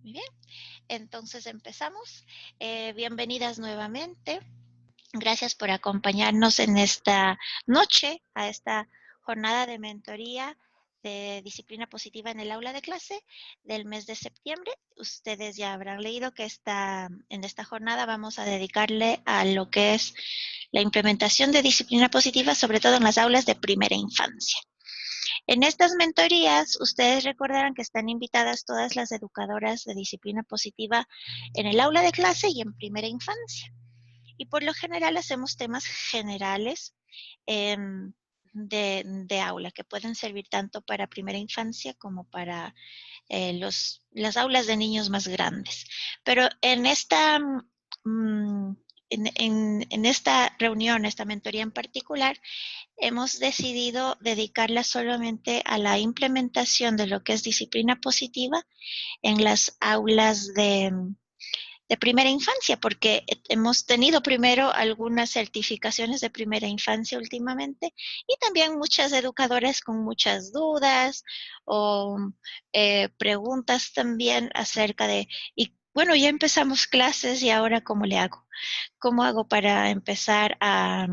Muy bien, entonces empezamos. Bienvenidas nuevamente. Gracias por acompañarnos en esta noche a esta jornada de mentoría de disciplina positiva en el aula de clase del mes de septiembre. Ustedes ya habrán leído que en esta jornada vamos a dedicarle a lo que es la implementación de disciplina positiva, sobre todo en las aulas de primera infancia. En estas mentorías, ustedes recordarán que están invitadas todas las educadoras de disciplina positiva en el aula de clase y en primera infancia. Y por lo general hacemos temas generales eh, de aula que pueden servir tanto para primera infancia como para las aulas de niños más grandes. Pero en esta, en esta reunión, esta mentoría en particular, hemos decidido dedicarla solamente a la implementación de lo que es disciplina positiva en las aulas de primera infancia, porque hemos tenido primero algunas certificaciones de primera infancia últimamente y también muchas educadoras con muchas dudas o preguntas también acerca de, y bueno, ya empezamos clases y ahora ¿cómo le hago? ¿Cómo hago para empezar a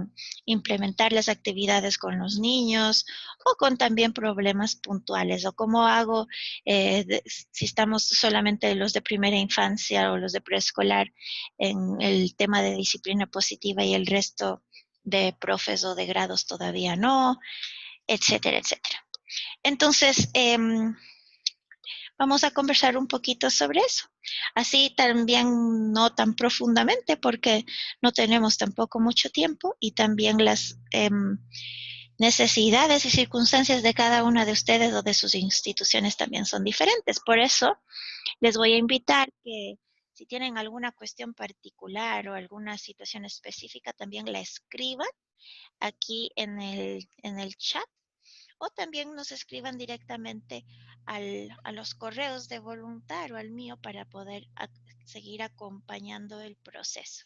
implementar las actividades con los niños o con también problemas puntuales? ¿O cómo hago si estamos solamente los de primera infancia o los de preescolar en el tema de disciplina positiva y el resto de profes o de grados todavía no, etcétera, etcétera? Entonces, vamos a conversar un poquito sobre eso. Así también no tan profundamente porque no tenemos tampoco mucho tiempo y también las necesidades y circunstancias de cada una de ustedes o de sus instituciones también son diferentes. Por eso les voy a invitar que si tienen alguna cuestión particular o alguna situación específica, también la escriban aquí en el chat o también nos escriban directamente a los correos de Voluntar o al mío para poder seguir acompañando el proceso.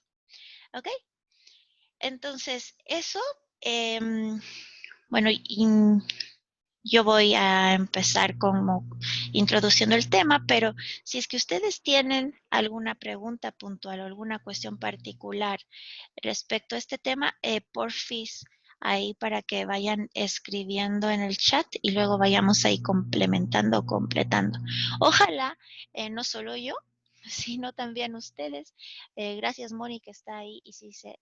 ¿Ok? Entonces, eso, eh, bueno, yo voy a empezar como introduciendo el tema, pero si es que ustedes tienen alguna pregunta puntual o alguna cuestión particular respecto a este tema, porfis ahí para que vayan escribiendo en el chat y luego vayamos ahí complementando o completando. Ojalá, no solo yo, sino también ustedes. Gracias, Moni, que está ahí y si se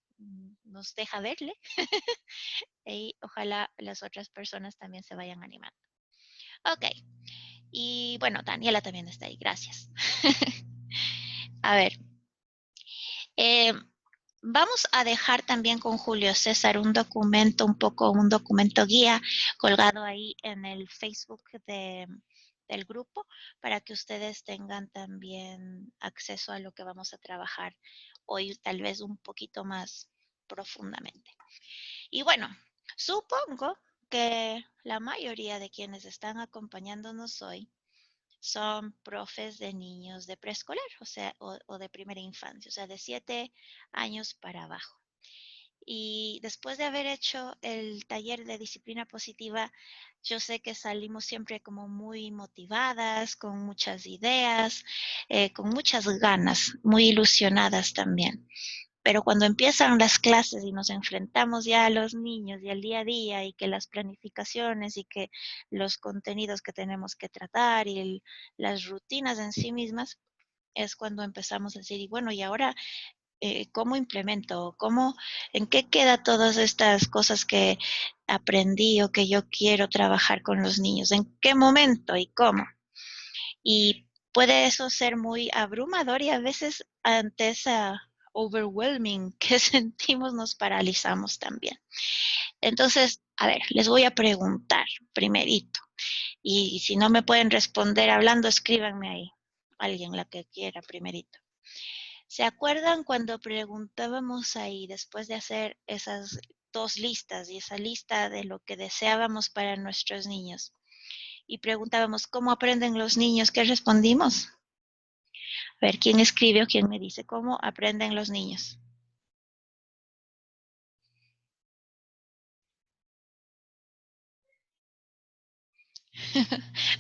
nos deja verle. Y ojalá las otras personas también se vayan animando. Ok. Y bueno, Daniela también está ahí. Gracias. A ver. Eh, vamos a dejar también con Julio César un documento, un documento guía colgado ahí en el Facebook del grupo para que ustedes tengan también acceso a lo que vamos a trabajar hoy, tal vez un poquito más profundamente. Y bueno, supongo que la mayoría de quienes están acompañándonos hoy son profes de niños de preescolar, o sea, o de primera infancia, o sea, de 7 años para abajo. Y después de haber hecho el taller de disciplina positiva, yo sé que salimos siempre como muy motivadas, con muchas ideas, con muchas ganas, muy ilusionadas también. Pero cuando empiezan las clases y nos enfrentamos ya a los niños y al día a día y que las planificaciones y que los contenidos que tenemos que tratar y las rutinas en sí mismas, es cuando empezamos a decir, y bueno, y ahora, ¿cómo implemento? ¿En qué queda todas estas cosas que aprendí o que yo quiero trabajar con los niños? ¿En qué momento y cómo? Y puede eso ser muy abrumador y a veces ante esa overwhelming que sentimos nos paralizamos también. Entonces, a ver, les voy a preguntar primerito. Y si no me pueden responder hablando, escríbanme ahí. Alguien la que quiera primerito. ¿Se acuerdan cuando preguntábamos ahí, después de hacer esas dos listas y esa lista de lo que deseábamos para nuestros niños? Y preguntábamos, ¿cómo aprenden los niños? ¿Qué respondimos? A ver, ¿quién escribe o quién me dice cómo aprenden los niños?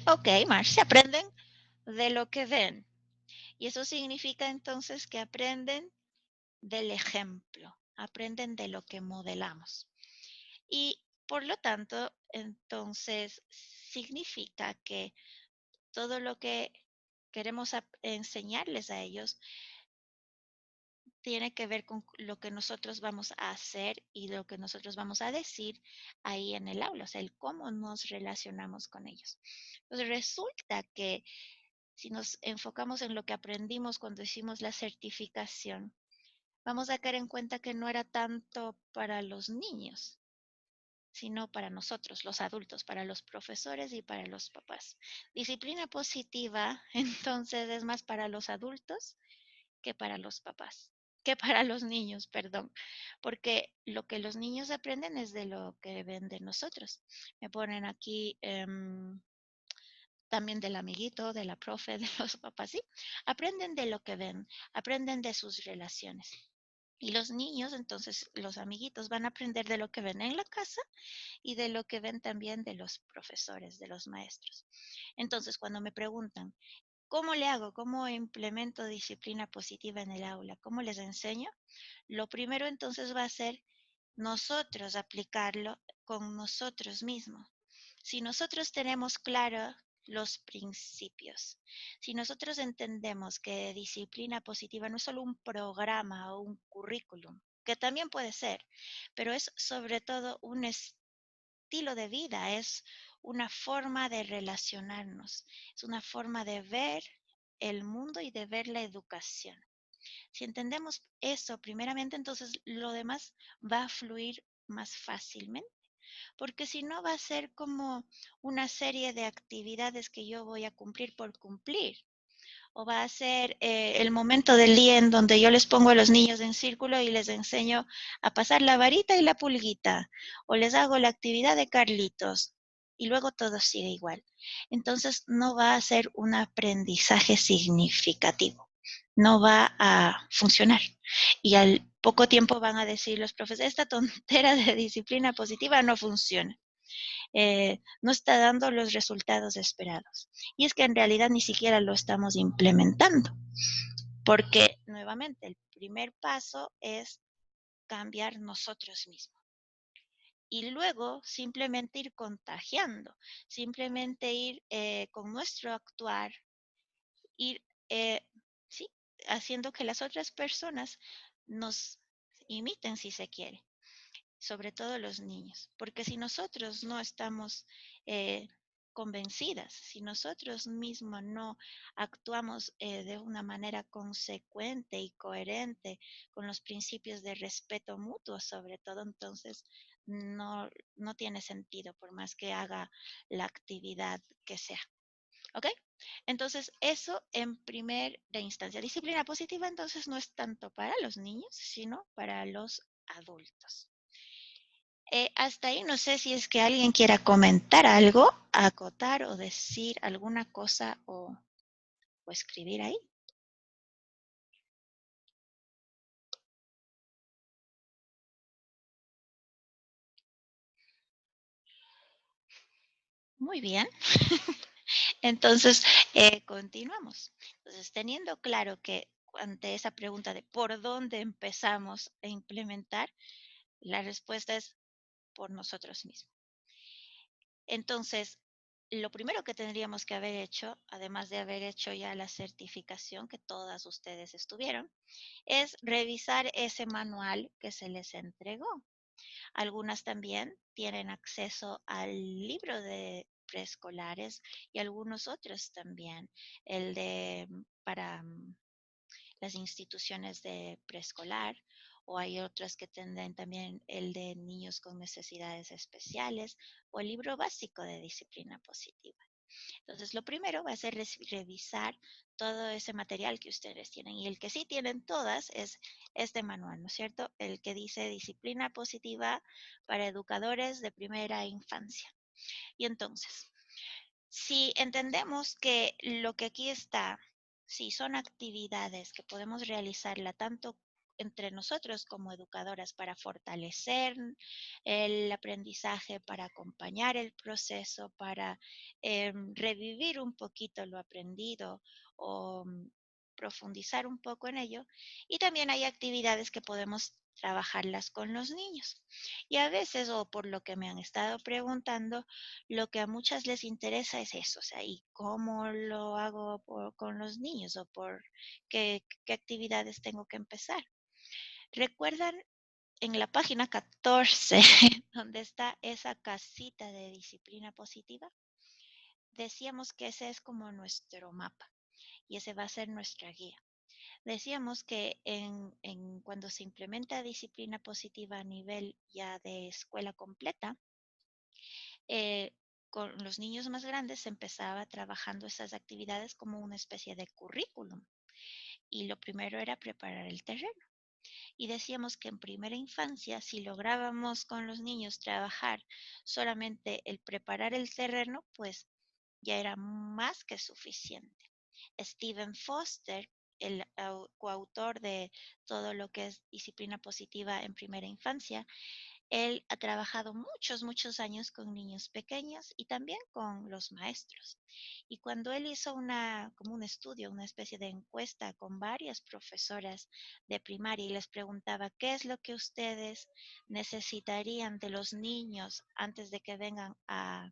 Ok, Marcia, aprenden de lo que ven. Y eso significa entonces que aprenden del ejemplo, aprenden de lo que modelamos. Y por lo tanto, entonces significa que todo lo que queremos enseñarles a ellos tiene que ver con lo que nosotros vamos a hacer y lo que nosotros vamos a decir ahí en el aula, o sea, el cómo nos relacionamos con ellos. Entonces resulta que si nos enfocamos en lo que aprendimos cuando hicimos la certificación, vamos a caer en cuenta que no era tanto para los niños, sino para nosotros, los adultos, para los profesores y para los papás. Disciplina positiva, entonces, es más para los adultos que para los papás, que para los niños, perdón, porque lo que los niños aprenden es de lo que ven de nosotros. Me ponen aquí también del amiguito, de la profe, de los papás, ¿sí? Aprenden de lo que ven, aprenden de sus relaciones. Y los niños, entonces, los amiguitos van a aprender de lo que ven en la casa y de lo que ven también de los profesores, de los maestros. Entonces, cuando me preguntan, ¿cómo le hago? ¿Cómo implemento disciplina positiva en el aula? ¿Cómo les enseño? Lo primero entonces va a ser nosotros aplicarlo con nosotros mismos. Si nosotros tenemos claro los principios, si nosotros entendemos que disciplina positiva no es solo un programa o un currículum, que también puede ser, pero es sobre todo un estilo de vida, es una forma de relacionarnos, es una forma de ver el mundo y de ver la educación. Si entendemos eso primeramente, entonces lo demás va a fluir más fácilmente, porque si no va a ser como una serie de actividades que yo voy a cumplir por cumplir. O va a ser el momento del día en donde yo les pongo a los niños en círculo y les enseño a pasar la varita y la pulguita. O les hago la actividad de Carlitos. Y luego todo sigue igual. Entonces no va a ser un aprendizaje significativo. No va a funcionar. Y al poco tiempo van a decir los profes, esta tontera de disciplina positiva no funciona. No está dando los resultados esperados. Y es que en realidad ni siquiera lo estamos implementando, porque nuevamente el primer paso es cambiar nosotros mismos. Y luego simplemente ir contagiando, simplemente ir con nuestro actuar, ir, sí, haciendo que las otras personas nos imiten si se quiere, sobre todo los niños, porque si nosotros no estamos convencidas, si nosotros mismos no actuamos de una manera consecuente y coherente con los principios de respeto mutuo, sobre todo, entonces no tiene sentido por más que haga la actividad que sea. ¿Ok? Entonces, eso en primera instancia. Disciplina positiva, entonces, no es tanto para los niños, sino para los adultos. Hasta ahí no sé si es que alguien quiera comentar algo, acotar o decir alguna cosa o escribir ahí. Muy bien. Entonces, continuamos. Entonces, teniendo claro que ante esa pregunta de por dónde empezamos a implementar, la respuesta es por nosotros mismos. Entonces, lo primero que tendríamos que haber hecho, además de haber hecho ya la certificación que todas ustedes estuvieron, es revisar ese manual que se les entregó. Algunas también tienen acceso al libro de preescolares y algunos otros también, el de para las instituciones de preescolar, o hay otras que tendrán también el de niños con necesidades especiales o el libro básico de disciplina positiva. Entonces, lo primero va a ser revisar todo ese material que ustedes tienen. Y el que sí tienen todas es este manual, ¿no es cierto? El que dice disciplina positiva para educadores de primera infancia. Y entonces, si entendemos que lo que aquí está, si son actividades que podemos realizarla tanto entre nosotros como educadoras para fortalecer el aprendizaje, para acompañar el proceso, para revivir un poquito lo aprendido o profundizar un poco en ello. Y también hay actividades que podemos trabajarlas con los niños. Y a veces, o por lo que me han estado preguntando, lo que a muchas les interesa es eso, o sea, ¿y cómo lo hago con los niños o por qué actividades tengo que empezar? ¿Recuerdan en la página 14, donde está esa casita de disciplina positiva? Decíamos que ese es como nuestro mapa y ese va a ser nuestra guía. Decíamos que cuando se implementa disciplina positiva a nivel ya de escuela completa, eh, con los niños más grandes se empezaba trabajando esas actividades como una especie de currículum. Y lo primero era preparar el terreno. Y decíamos que en primera infancia, si lográbamos con los niños trabajar solamente el preparar el terreno, pues ya era más que suficiente. Stephen Foster, el coautor de todo lo que es disciplina positiva en primera infancia, él ha trabajado muchos años con niños pequeños y también con los maestros. Y cuando él hizo como un estudio, una especie de encuesta con varias profesoras de primaria y les preguntaba qué es lo que ustedes necesitarían de los niños antes de que vengan a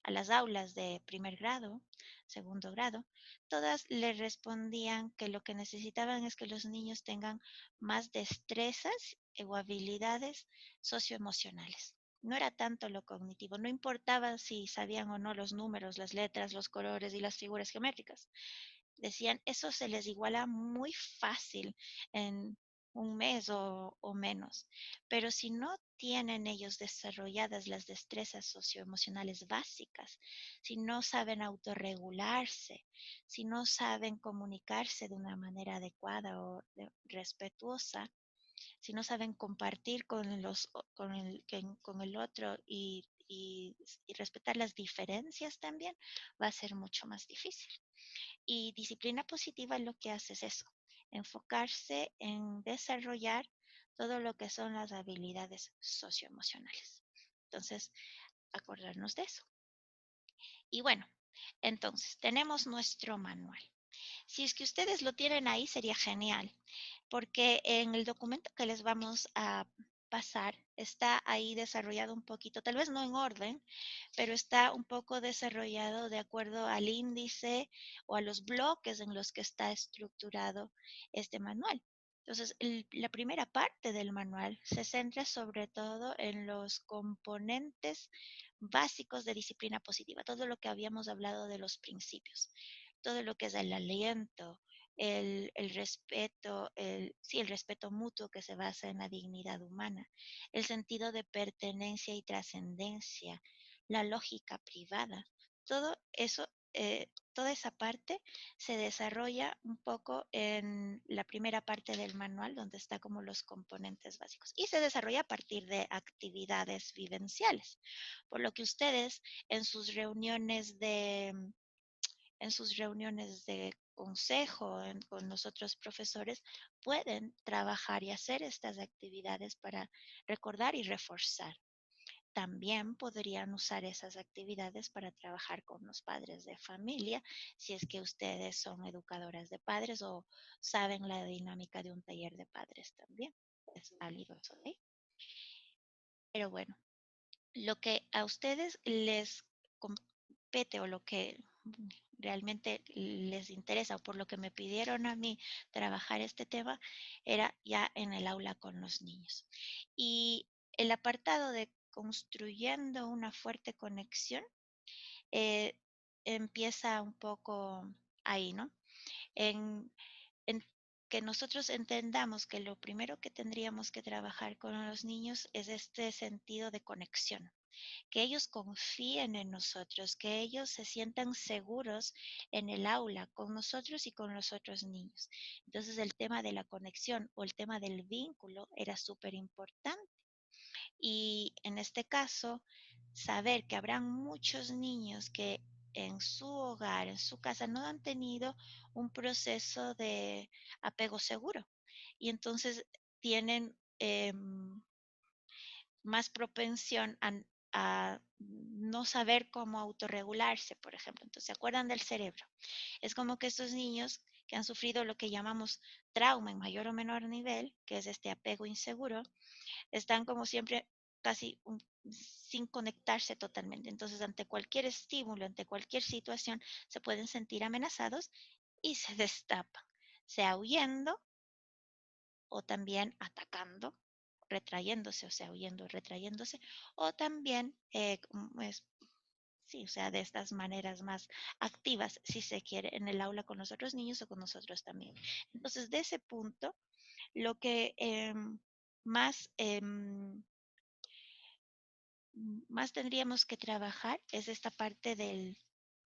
las aulas de primer grado, segundo grado, todas le respondían que lo que necesitaban es que los niños tengan más destrezas o habilidades socioemocionales. No era tanto lo cognitivo, no importaba si sabían o no los números, las letras, los colores y las figuras geométricas. Decían, eso se les iguala muy fácil en un mes o menos, pero si no tienen ellos desarrolladas las destrezas socioemocionales básicas, si no saben autorregularse, si no saben comunicarse de una manera adecuada o respetuosa, si no saben compartir con el otro y respetar las diferencias también, va a ser mucho más difícil. Y disciplina positiva lo que hace es eso, enfocarse en desarrollar todo lo que son las habilidades socioemocionales. Entonces, acordarnos de eso. Y bueno, entonces, tenemos nuestro manual. Si es que ustedes lo tienen ahí, sería genial, porque en el documento que les vamos a pasar está ahí desarrollado un poquito, tal vez no en orden, pero está un poco desarrollado de acuerdo al índice o a los bloques en los que está estructurado este manual. Entonces, la primera parte del manual se centra sobre todo en los componentes básicos de disciplina positiva, todo lo que habíamos hablado de los principios, todo lo que es el aliento, el respeto, sí, el respeto mutuo que se basa en la dignidad humana, el sentido de pertenencia y trascendencia, la lógica privada, todo eso, toda esa parte se desarrolla un poco en la primera parte del manual, donde está como los componentes básicos, y se desarrolla a partir de actividades vivenciales, por lo que ustedes en sus reuniones de consejo con los otros profesores, pueden trabajar y hacer estas actividades para recordar y reforzar. También podrían usar esas actividades para trabajar con los padres de familia, si es que ustedes son educadoras de padres o saben la dinámica de un taller de padres también. Es válido eso, ¿eh? Pero bueno, lo que a ustedes les compete o lo que realmente les interesa o por lo que me pidieron a mí trabajar este tema era ya en el aula con los niños. Y el apartado de construyendo una fuerte conexión eh, empieza un poco ahí, ¿no? En, en que nosotros entendamos que lo primero que tendríamos que trabajar con los niños es este sentido de conexión, que ellos confíen en nosotros, que ellos se sientan seguros en el aula con nosotros y con los otros niños. Entonces el tema de la conexión o el tema del vínculo era súper importante. Y en este caso, saber que habrán muchos niños que en su hogar, en su casa, no han tenido un proceso de apego seguro. Y entonces tienen más propensión a no saber cómo autorregularse, por ejemplo. Entonces, ¿se acuerdan del cerebro? Es como que estos niños que han sufrido lo que llamamos trauma en mayor o menor nivel, que es este apego inseguro, están como siempre casi sin conectarse totalmente. Entonces, ante cualquier estímulo, ante cualquier situación, se pueden sentir amenazados y se destapan, sea huyendo o también atacando, retrayéndose, o sea, huyendo, retrayéndose, o también, sí, o sea, de estas maneras más activas, si se quiere, en el aula con los otros niños o con nosotros también. Entonces, de ese punto, lo que más, más tendríamos que trabajar es esta parte de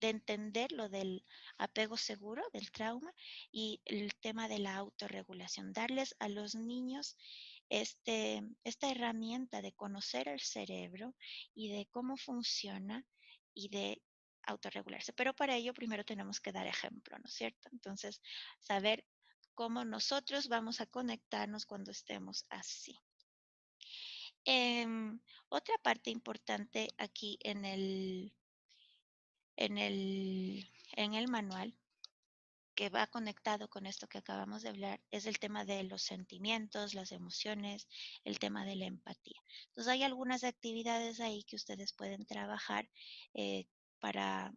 entender lo del apego seguro, del trauma, y el tema de la autorregulación. Darles a los niños esta herramienta de conocer el cerebro y de cómo funciona y de autorregularse. Pero para ello primero tenemos que dar ejemplo, ¿no es cierto? Entonces, saber cómo nosotros vamos a conectarnos cuando estemos así. Otra parte importante aquí en el manual que va conectado con esto que acabamos de hablar es el tema de los sentimientos, las emociones, el tema de la empatía. Entonces hay algunas actividades ahí que ustedes pueden trabajar para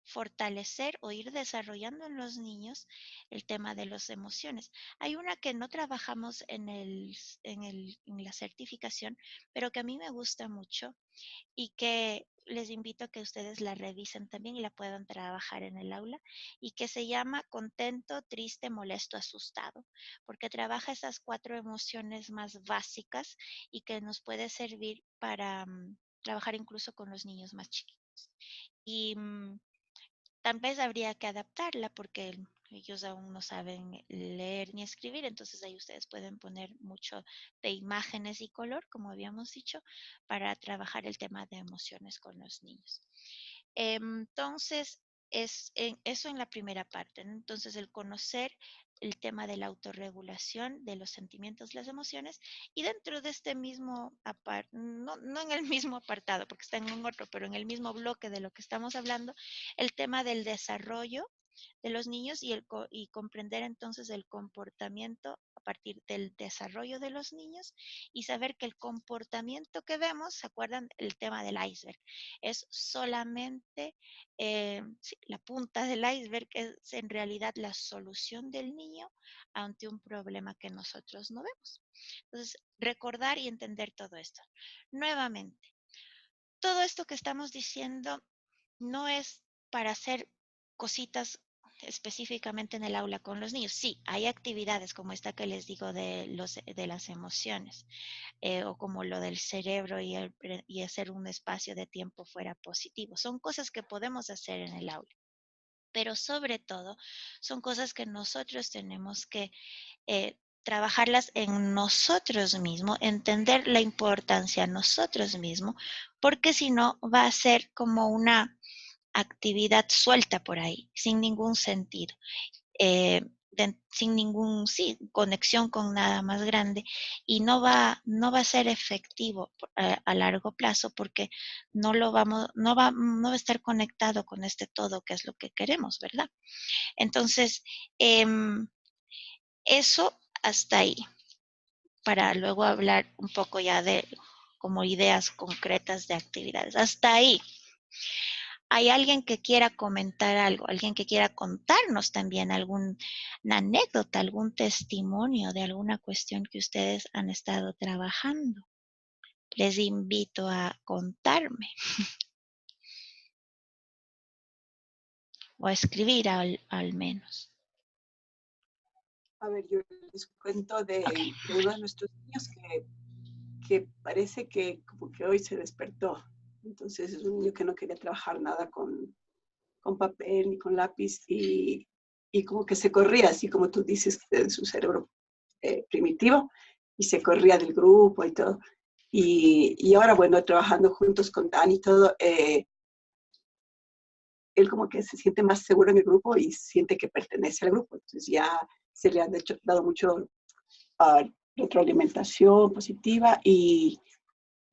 fortalecer o ir desarrollando en los niños el tema de las emociones. Hay una que no trabajamos en la certificación, pero que a mí me gusta mucho y que les invito a que ustedes la revisen también y la puedan trabajar en el aula, y que se llama contento, triste, molesto, asustado, porque trabaja esas 4 emociones más básicas y que nos puede servir para trabajar incluso con los niños más chiquitos. Y tal vez habría que adaptarla porque ellos aún no saben leer ni escribir, entonces ahí ustedes pueden poner mucho de imágenes y color, como habíamos dicho, para trabajar el tema de emociones con los niños. Entonces, eso en la primera parte, ¿no? Entonces, el conocer el tema de la autorregulación de los sentimientos, las emociones, y dentro de este mismo no en el mismo apartado, porque está en un otro, pero en el mismo bloque de lo que estamos hablando, el tema del desarrollo de los niños y comprender entonces el comportamiento a partir del desarrollo de los niños y saber que el comportamiento que vemos, ¿se acuerdan? El tema del iceberg, es solamente sí, la punta del iceberg, es en realidad la solución del niño ante un problema que nosotros no vemos. Entonces, recordar y entender todo esto. Nuevamente, todo esto que estamos diciendo no es para hacer cositas específicamente en el aula con los niños. Sí, hay actividades como esta que les digo de las emociones, o como lo del cerebro y hacer un espacio de tiempo fuera positivo. Son cosas que podemos hacer en el aula, pero sobre todo son cosas que nosotros tenemos que trabajarlas en nosotros mismos, entender la importancia a nosotros mismos, porque si no va a ser como una actividad suelta por ahí, sin ningún sentido, sin ningún, sí, conexión con nada más grande, y no va a ser efectivo a largo plazo porque no va a estar conectado con este todo que es lo que queremos, ¿verdad? Entonces, eso hasta ahí, para luego hablar un poco ya de como ideas concretas de actividades. Hasta ahí. ¿Hay alguien que quiera comentar algo? ¿Alguien que quiera contarnos también alguna anécdota, algún testimonio de alguna cuestión que ustedes han estado trabajando? Les invito a contarme o a escribir al menos. A ver, yo les cuento Ok. de uno de nuestros niños que parece que como que hoy se despertó. Entonces es un niño que no quería trabajar nada con papel ni con lápiz y como que se corría, así como tú dices, de su cerebro primitivo, y se corría del grupo y todo. Y ahora, bueno, trabajando juntos con Dani y todo, él como que se siente más seguro en el grupo y siente que pertenece al grupo. Entonces ya se le han dado mucho retroalimentación positiva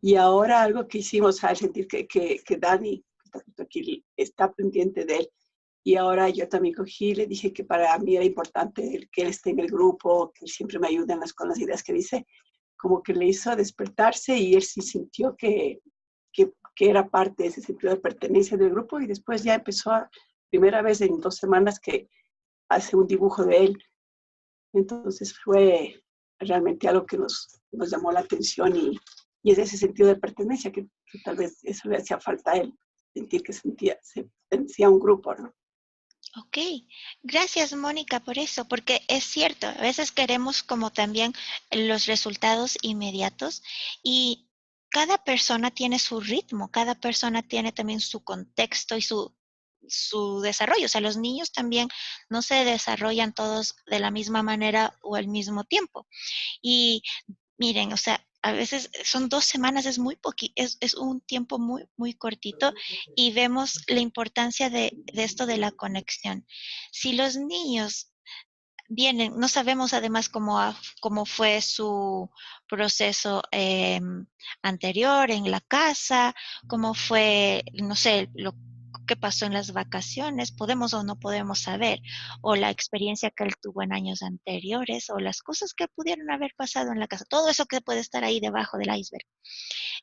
Y ahora algo que hicimos al sentir que Dani, que está justo aquí, está pendiente de él, y ahora yo también cogí y le dije que para mí era importante que él esté en el grupo, que él siempre me ayude con las ideas que dice, como que le hizo despertarse y él sí sintió que era parte de ese sentido de pertenencia del grupo y después ya empezó primera vez en 2 semanas que hace un dibujo de él. Entonces fue realmente algo que nos llamó la atención y es ese sentido de pertenencia que tal vez eso le hacía falta a él, sentir que se pertenecía a un grupo, ¿no? Ok, gracias Mónica por eso, porque es cierto, a veces queremos como también los resultados inmediatos y cada persona tiene su ritmo, cada persona tiene también su contexto y su desarrollo. O sea, los niños también no se desarrollan todos de la misma manera o al mismo tiempo. Y miren, o sea, a veces son 2 semanas, es muy es un tiempo muy, muy cortito y vemos la importancia de esto de la conexión. Si los niños vienen, no sabemos además cómo fue su proceso anterior en la casa, cómo fue, no sé, lo que pasó en las vacaciones, podemos o no podemos saber, o la experiencia que él tuvo en años anteriores, o las cosas que pudieron haber pasado en la casa, todo eso que puede estar ahí debajo del iceberg.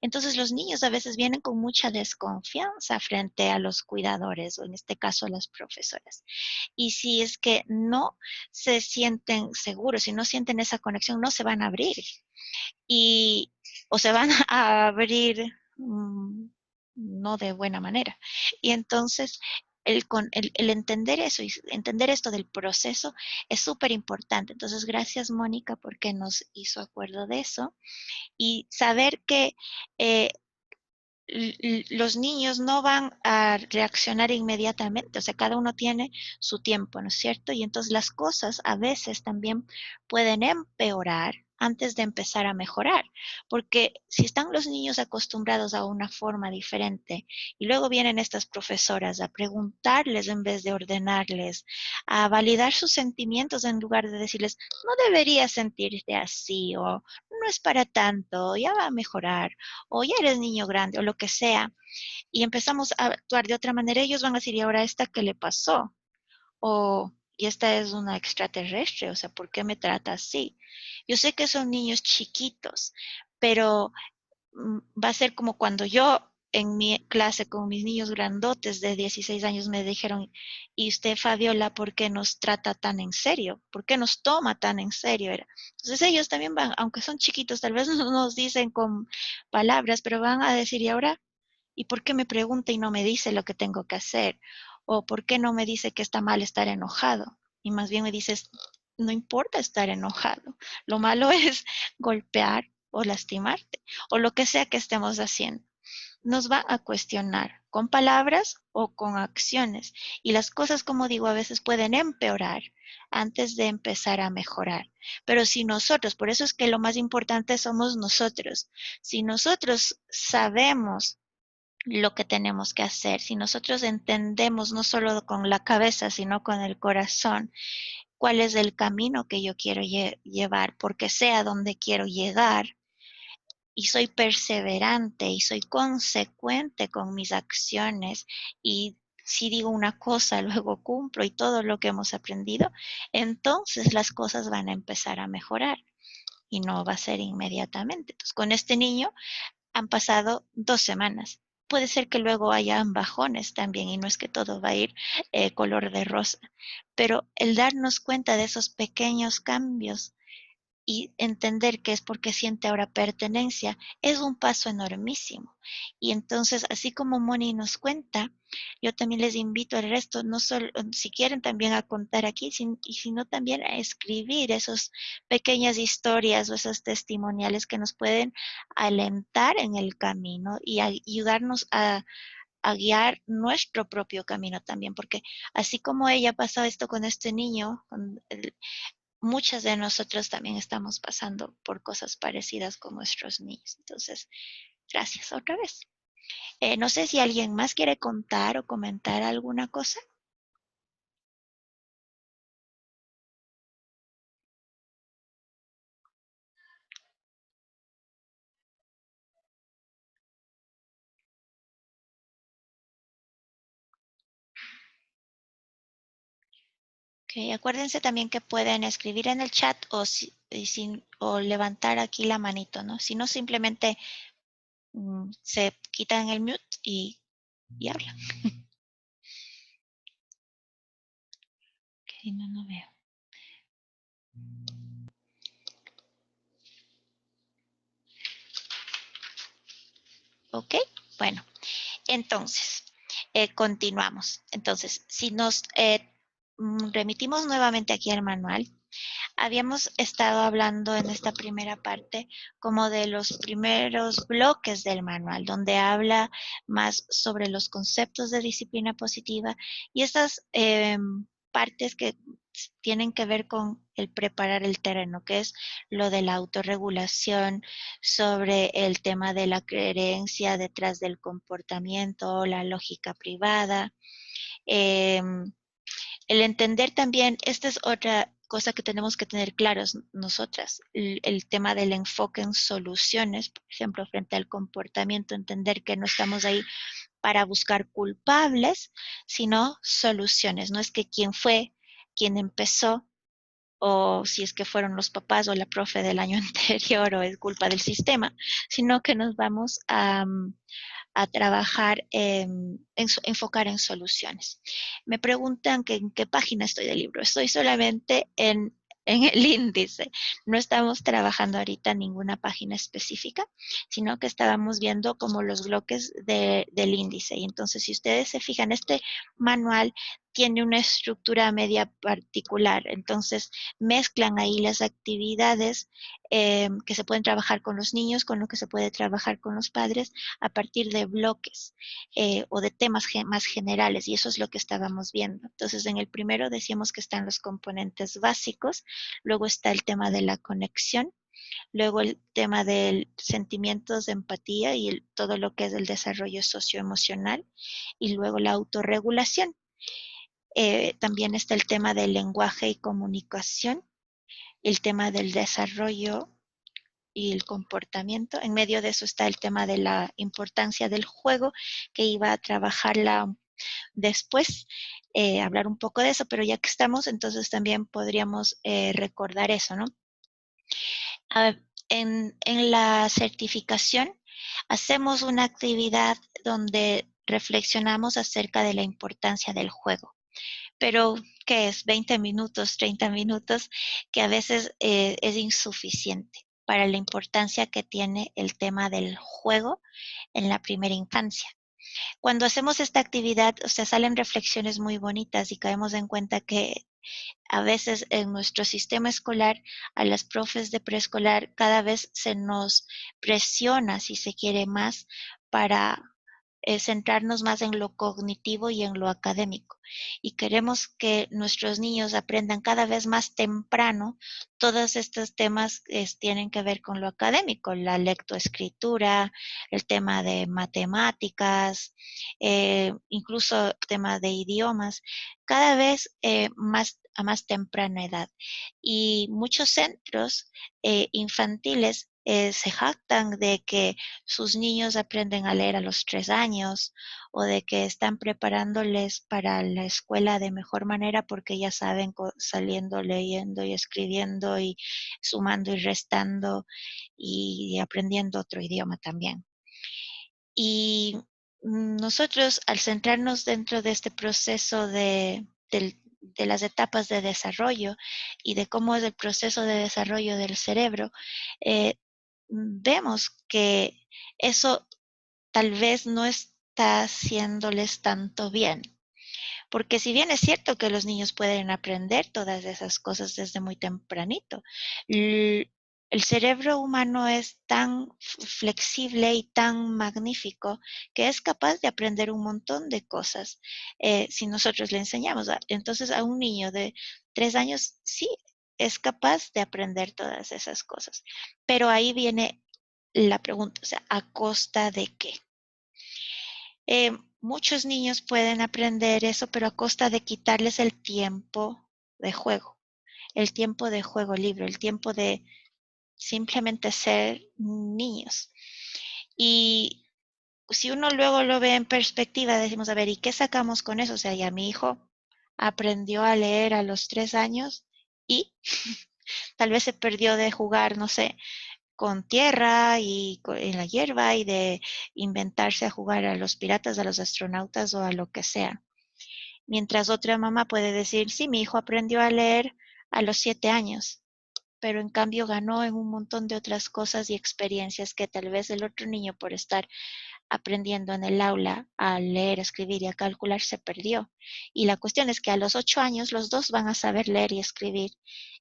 Entonces los niños a veces vienen con mucha desconfianza frente a los cuidadores, o en este caso a las profesoras. Y si es que no se sienten seguros, si no sienten esa conexión, no se van a abrir. Y, o se van a abrir no de buena manera. Y entonces el entender eso y entender esto del proceso es súper importante. Entonces, gracias Mónica porque nos hizo acuerdo de eso y saber que eh, los niños no van a reaccionar inmediatamente, o sea, cada uno tiene su tiempo, ¿no es cierto? Y entonces las cosas a veces también pueden empeorar antes de empezar a mejorar, porque si están los niños acostumbrados a una forma diferente y luego vienen estas profesoras a preguntarles en vez de ordenarles, a validar sus sentimientos en lugar de decirles, no deberías sentirte así o no es para tanto, ya va a mejorar o ya eres niño grande o lo que sea, y empezamos a actuar de otra manera, ellos van a decir, ¿y ahora esta qué le pasó? O, y esta es una extraterrestre, o sea, ¿por qué me trata así? Yo sé que son niños chiquitos, pero va a ser como cuando yo en mi clase con mis niños grandotes de 16 años me dijeron, ¿y usted, Fabiola, por qué nos trata tan en serio? ¿Por qué nos toma tan en serio? Entonces ellos también van, aunque son chiquitos, tal vez no nos dicen con palabras, pero van a decir, ¿y ahora? ¿Y por qué me pregunta y no me dice lo que tengo que hacer? ¿O por qué no me dice que está mal estar enojado? Y más bien me dices, no importa estar enojado. Lo malo es golpear o lastimarte o lo que sea que estemos haciendo. Nos va a cuestionar con palabras o con acciones. Y las cosas, como digo, a veces pueden empeorar antes de empezar a mejorar. Pero si nosotros, por eso es que lo más importante somos nosotros, si nosotros sabemos lo que tenemos que hacer. Si nosotros entendemos no solo con la cabeza, sino con el corazón, cuál es el camino que yo quiero llevar, porque sé a dónde quiero llegar, y soy perseverante y soy consecuente con mis acciones, y si digo una cosa, luego cumplo y todo lo que hemos aprendido, entonces las cosas van a empezar a mejorar y no va a ser inmediatamente. Entonces, con este niño han pasado 2 semanas. Puede ser que luego haya bajones también y no es que todo va a ir color de rosa, pero el darnos cuenta de esos pequeños cambios y entender que es porque siente ahora pertenencia es un paso enormísimo. Y entonces, así como Moni nos cuenta, yo también les invito al resto, no solo, si quieren también a contar aquí, y sino también a escribir esas pequeñas historias o esos testimoniales que nos pueden alentar en el camino y ayudarnos a guiar nuestro propio camino también, porque así como ella pasó esto con este niño, muchas de nosotros también estamos pasando por cosas parecidas con nuestros niños. Entonces, gracias otra vez. No sé si alguien más quiere contar o comentar alguna cosa. Ok, acuérdense también que pueden escribir en el chat o levantar aquí la manito, ¿no? Si no, simplemente se quitan el mute y hablan. Ok, no veo. Ok, bueno, entonces, continuamos. Entonces, si nos remitimos nuevamente aquí al manual, habíamos estado hablando en esta primera parte como de los primeros bloques del manual, donde habla más sobre los conceptos de disciplina positiva y estas partes que tienen que ver con el preparar el terreno, que es lo de la autorregulación, sobre el tema de la creencia detrás del comportamiento, la lógica privada, eh, el entender también, esta es otra cosa que tenemos que tener claros nosotras, el tema del enfoque en soluciones, por ejemplo, frente al comportamiento, entender que no estamos ahí para buscar culpables, sino soluciones. No es que quién fue, quién empezó, o si es que fueron los papás o la profe del año anterior o es culpa del sistema, sino que nos vamos a trabajar, enfocar en soluciones. Me preguntan que en qué página estoy del libro. Estoy solamente en el índice. No estamos trabajando ahorita en ninguna página específica, sino que estábamos viendo como los bloques del índice. Y entonces, si ustedes se fijan, este manual tiene una estructura media particular. Entonces, mezclan ahí las actividades que se pueden trabajar con los niños, con lo que se puede trabajar con los padres, a partir de bloques o de temas más generales, y eso es lo que estábamos viendo. Entonces, en el primero decíamos que están los componentes básicos, luego está el tema de la conexión, luego el tema de sentimientos de empatía y todo lo que es el desarrollo socioemocional, y luego la autorregulación. También está el tema del lenguaje y comunicación, el tema del desarrollo y el comportamiento. En medio de eso está el tema de la importancia del juego, que iba a trabajarla después, hablar un poco de eso, pero ya que estamos, entonces también podríamos recordar eso, ¿no? En la certificación hacemos una actividad donde reflexionamos acerca de la importancia del juego, pero ¿qué es? 20 minutos, 30 minutos, que a veces es insuficiente para la importancia que tiene el tema del juego en la primera infancia. Cuando hacemos esta actividad, o sea, salen reflexiones muy bonitas y caemos en cuenta que a veces en nuestro sistema escolar, a las profes de preescolar, cada vez se nos presiona, si se quiere, más para centrarnos más en lo cognitivo y en lo académico. Y queremos que nuestros niños aprendan cada vez más temprano todos estos temas que tienen que ver con lo académico, la lectoescritura, el tema de matemáticas, incluso el tema de idiomas, cada vez a más temprana edad. Y muchos centros infantiles se jactan de que sus niños aprenden a leer a los 3 años o de que están preparándoles para la escuela de mejor manera porque ya saben saliendo, leyendo y escribiendo y sumando y restando y aprendiendo otro idioma también. Y nosotros, al centrarnos dentro de este proceso de las etapas de desarrollo y de cómo es el proceso de desarrollo del cerebro, vemos que eso tal vez no está haciéndoles tanto bien. Porque si bien es cierto que los niños pueden aprender todas esas cosas desde muy tempranito, el cerebro humano es tan flexible y tan magnífico que es capaz de aprender un montón de cosas si nosotros le enseñamos. Entonces a un niño de 3 años sí es capaz de aprender todas esas cosas. Pero ahí viene la pregunta, o sea, ¿a costa de qué? Muchos niños pueden aprender eso, pero a costa de quitarles el tiempo de juego, el tiempo de juego libre, el tiempo de simplemente ser niños. Y si uno luego lo ve en perspectiva, decimos, a ver, ¿y qué sacamos con eso? O sea, ya mi hijo aprendió a leer a los 3 años y tal vez se perdió de jugar, no sé, con tierra y en la hierba y de inventarse a jugar a los piratas, a los astronautas o a lo que sea. Mientras otra mamá puede decir, sí, mi hijo aprendió a leer a los 7 años, pero en cambio ganó en un montón de otras cosas y experiencias que tal vez el otro niño por estar aprendiendo en el aula a leer, a escribir y a calcular se perdió. Y la cuestión es que a los 8 años los dos van a saber leer y escribir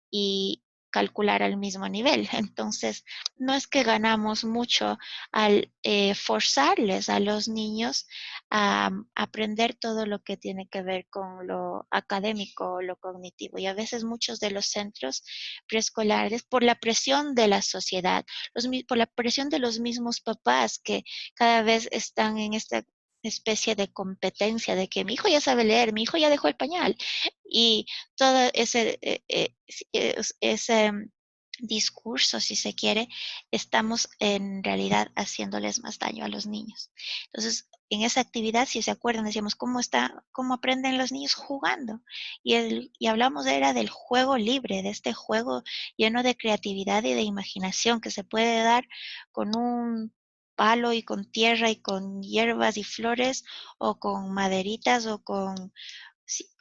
y calcular al mismo nivel. Entonces, no es que ganamos mucho al forzarles a los niños a aprender todo lo que tiene que ver con lo académico o lo cognitivo. Y a veces muchos de los centros preescolares, por la presión de la sociedad, por la presión de los mismos papás que cada vez están en esta especie de competencia de que mi hijo ya sabe leer, mi hijo ya dejó el pañal y todo ese discurso, si se quiere, estamos en realidad haciéndoles más daño a los niños. Entonces, en esa actividad, si se acuerdan, decíamos, cómo aprenden los niños jugando? Y hablamos era del juego libre, de este juego lleno de creatividad y de imaginación que se puede dar con un palo y con tierra y con hierbas y flores o con maderitas o con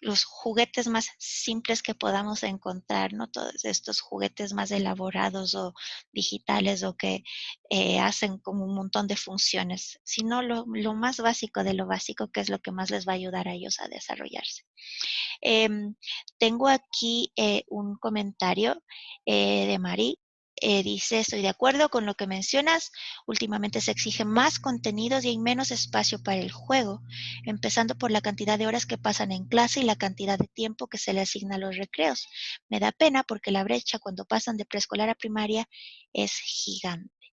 los juguetes más simples que podamos encontrar, no todos estos juguetes más elaborados o digitales o que hacen como un montón de funciones, sino lo más básico de lo básico, que es lo que más les va a ayudar a ellos a desarrollarse. Em, Tengo aquí un comentario de Mari. Dice, estoy de acuerdo con lo que mencionas. Últimamente se exige más contenidos y hay menos espacio para el juego, empezando por la cantidad de horas que pasan en clase y la cantidad de tiempo que se le asigna a los recreos. Me da pena porque la brecha cuando pasan de preescolar a primaria es gigante.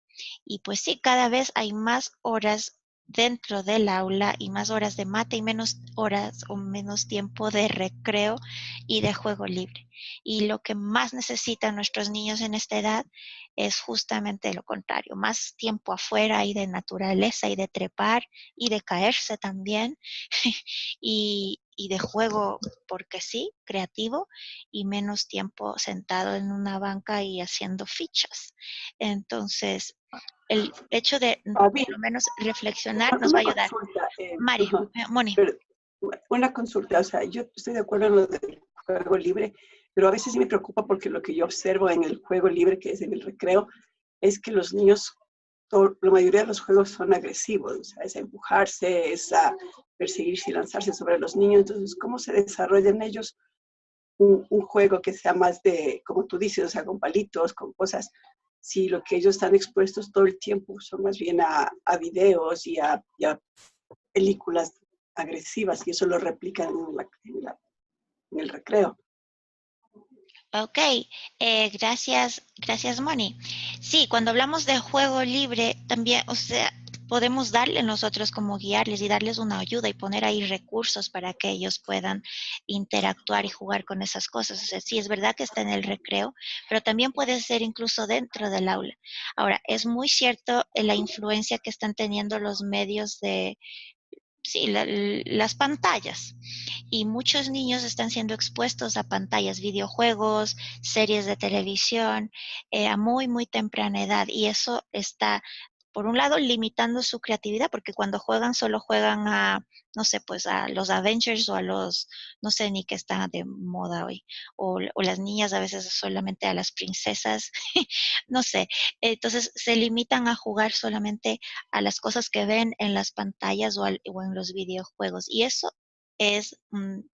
Y pues sí, cada vez hay más horas dentro del aula y más horas de mate y menos horas o menos tiempo de recreo y de juego libre. Y lo que más necesitan nuestros niños en esta edad es justamente lo contrario, más tiempo afuera y de naturaleza y de trepar y de caerse también y de juego, porque sí, creativo y menos tiempo sentado en una banca y haciendo fichas. Entonces, el hecho de Fabi, por lo menos reflexionar nos va una a ayudar. consulta, Mari, ajá, Moni. pero una consulta, o sea, yo estoy de acuerdo en lo del juego libre, pero a veces sí me preocupa porque lo que yo observo en el juego libre, que es en el recreo, es que los niños, la mayoría de los juegos son agresivos, o sea, es a empujarse, es a perseguirse y lanzarse sobre los niños. Entonces, ¿cómo se desarrolla en ellos un juego que sea más de, como tú dices, o sea, con palitos, con cosas, si lo que ellos están expuestos todo el tiempo son más bien a videos y a películas agresivas y eso lo replican en el recreo? Ok, gracias Moni. Sí, cuando hablamos de juego libre, también, o sea, podemos darle nosotros como guiarles y darles una ayuda y poner ahí recursos para que ellos puedan interactuar y jugar con esas cosas. O sea, sí, es verdad que está en el recreo, pero también puede ser incluso dentro del aula. Ahora, es muy cierto la influencia que están teniendo los medios de, sí, las pantallas. Y muchos niños están siendo expuestos a pantallas, videojuegos, series de televisión, a muy, muy temprana edad. Y eso está, por un lado, limitando su creatividad, porque cuando juegan solo juegan a, no sé, pues a los Avengers o a los, no sé ni qué está de moda hoy, o las niñas a veces solamente a las princesas, no sé. Entonces se limitan a jugar solamente a las cosas que ven en las pantallas o en los videojuegos. Y eso es,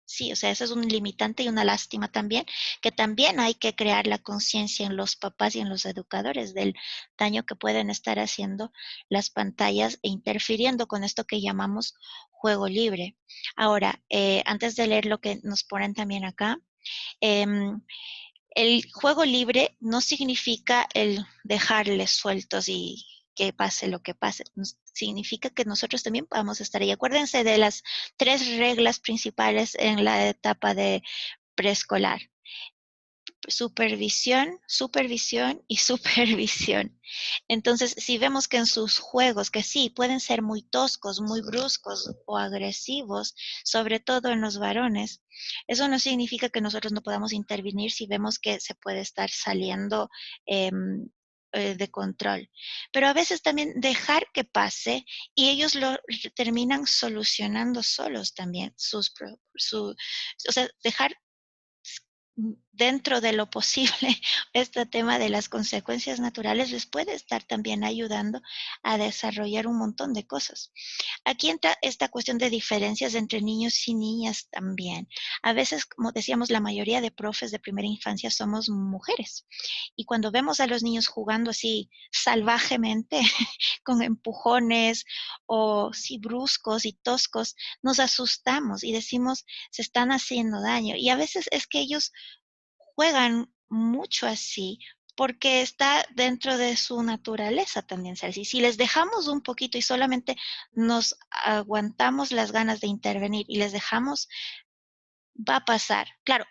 sí, o sea, eso es un limitante y una lástima también, que también hay que crear la conciencia en los papás y en los educadores del daño que pueden estar haciendo las pantallas e interfiriendo con esto que llamamos juego libre. Ahora, antes de leer lo que nos ponen también acá, eh, el juego libre no significa el dejarles sueltos y que pase lo que pase. Significa que nosotros también podamos estar ahí. Acuérdense de las 3 reglas principales en la etapa de preescolar. supervisión, supervisión y supervisión. Entonces, si vemos que en sus juegos, que sí, pueden ser muy toscos, muy bruscos o agresivos, sobre todo en los varones, eso no significa que nosotros no podamos intervenir si vemos que se puede estar saliendo de control. Pero a veces también dejar que pase y ellos lo terminan solucionando solos también, o sea, dejar dentro de lo posible, este tema de las consecuencias naturales les puede estar también ayudando a desarrollar un montón de cosas. Aquí entra esta cuestión de diferencias entre niños y niñas también. A veces, como decíamos, la mayoría de profes de primera infancia somos mujeres. Y cuando vemos a los niños jugando así salvajemente, con empujones o sí bruscos y toscos, nos asustamos y decimos, se están haciendo daño. Y a veces es que ellos juegan mucho así porque está dentro de su naturaleza también ser así. Si les dejamos un poquito y solamente nos aguantamos las ganas de intervenir y les dejamos, va a pasar. Claro,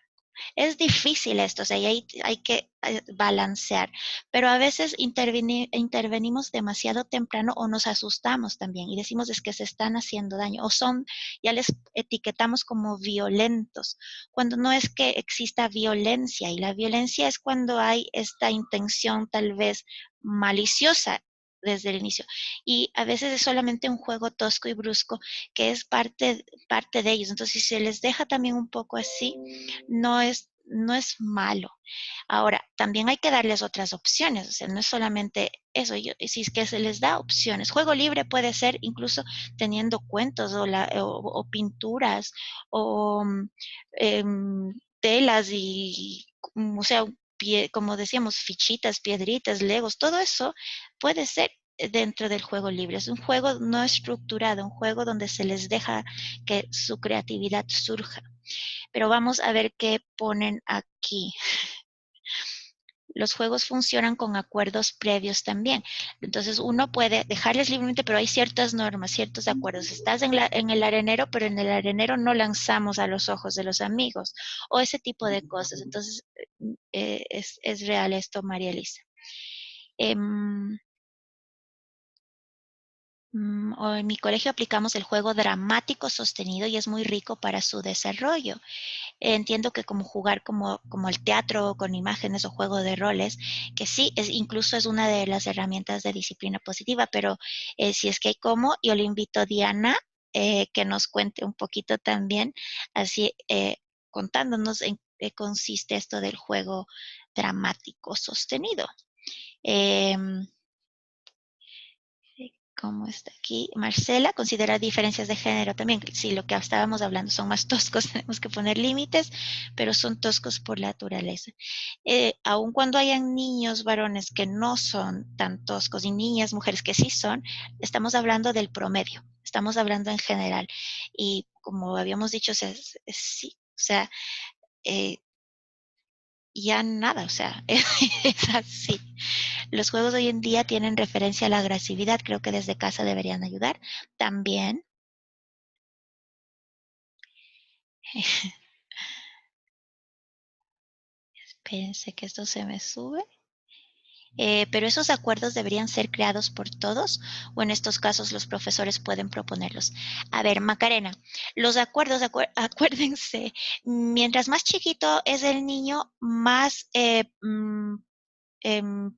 es difícil esto, o sea, y hay que balancear, pero a veces intervenimos demasiado temprano o nos asustamos también y decimos es que se están haciendo daño o son, ya les etiquetamos como violentos, cuando no es que exista violencia y la violencia es cuando hay esta intención tal vez maliciosa desde el inicio. Y a veces es solamente un juego tosco y brusco que es parte de ellos. Entonces, si se les deja también un poco así, no es malo. Ahora, también hay que darles otras opciones, o sea, no es solamente eso, si es que se les da opciones. Juego libre puede ser incluso teniendo cuentos o pinturas o telas y, o sea, como decíamos, fichitas, piedritas, legos, todo eso puede ser dentro del juego libre. Es un juego no estructurado, un juego donde se les deja que su creatividad surja. Pero vamos a ver qué ponen aquí. Los juegos funcionan con acuerdos previos también. Entonces uno puede dejarles libremente, pero hay ciertas normas, ciertos acuerdos. Estás en el arenero, pero en el arenero no lanzamos a los ojos de los amigos o ese tipo de cosas. Entonces es real esto, María Elisa. O en mi colegio aplicamos el juego dramático sostenido y es muy rico para su desarrollo. Entiendo que como jugar como el teatro con imágenes o juego de roles, que sí, incluso es una de las herramientas de disciplina positiva, pero si es que hay como, yo le invito a Diana que nos cuente un poquito también, así contándonos en qué consiste esto del juego dramático sostenido. Em, ¿Cómo está aquí? Marcela considera diferencias de género también. Sí, lo que estábamos hablando son más toscos, tenemos que poner límites, pero son toscos por naturaleza. Aun cuando hayan niños varones que no son tan toscos y niñas, mujeres que sí son, estamos hablando del promedio, estamos hablando en general. Y como habíamos dicho, sí, o sea, eh, ya nada, o sea, es así. Los juegos de hoy en día tienen referencia a la agresividad, creo que desde casa deberían ayudar. También, espérense que esto se me sube. Pero esos acuerdos deberían ser creados por todos o en estos casos los profesores pueden proponerlos. A ver, Macarena, los acuerdos, acuérdense, mientras más chiquito es el niño, más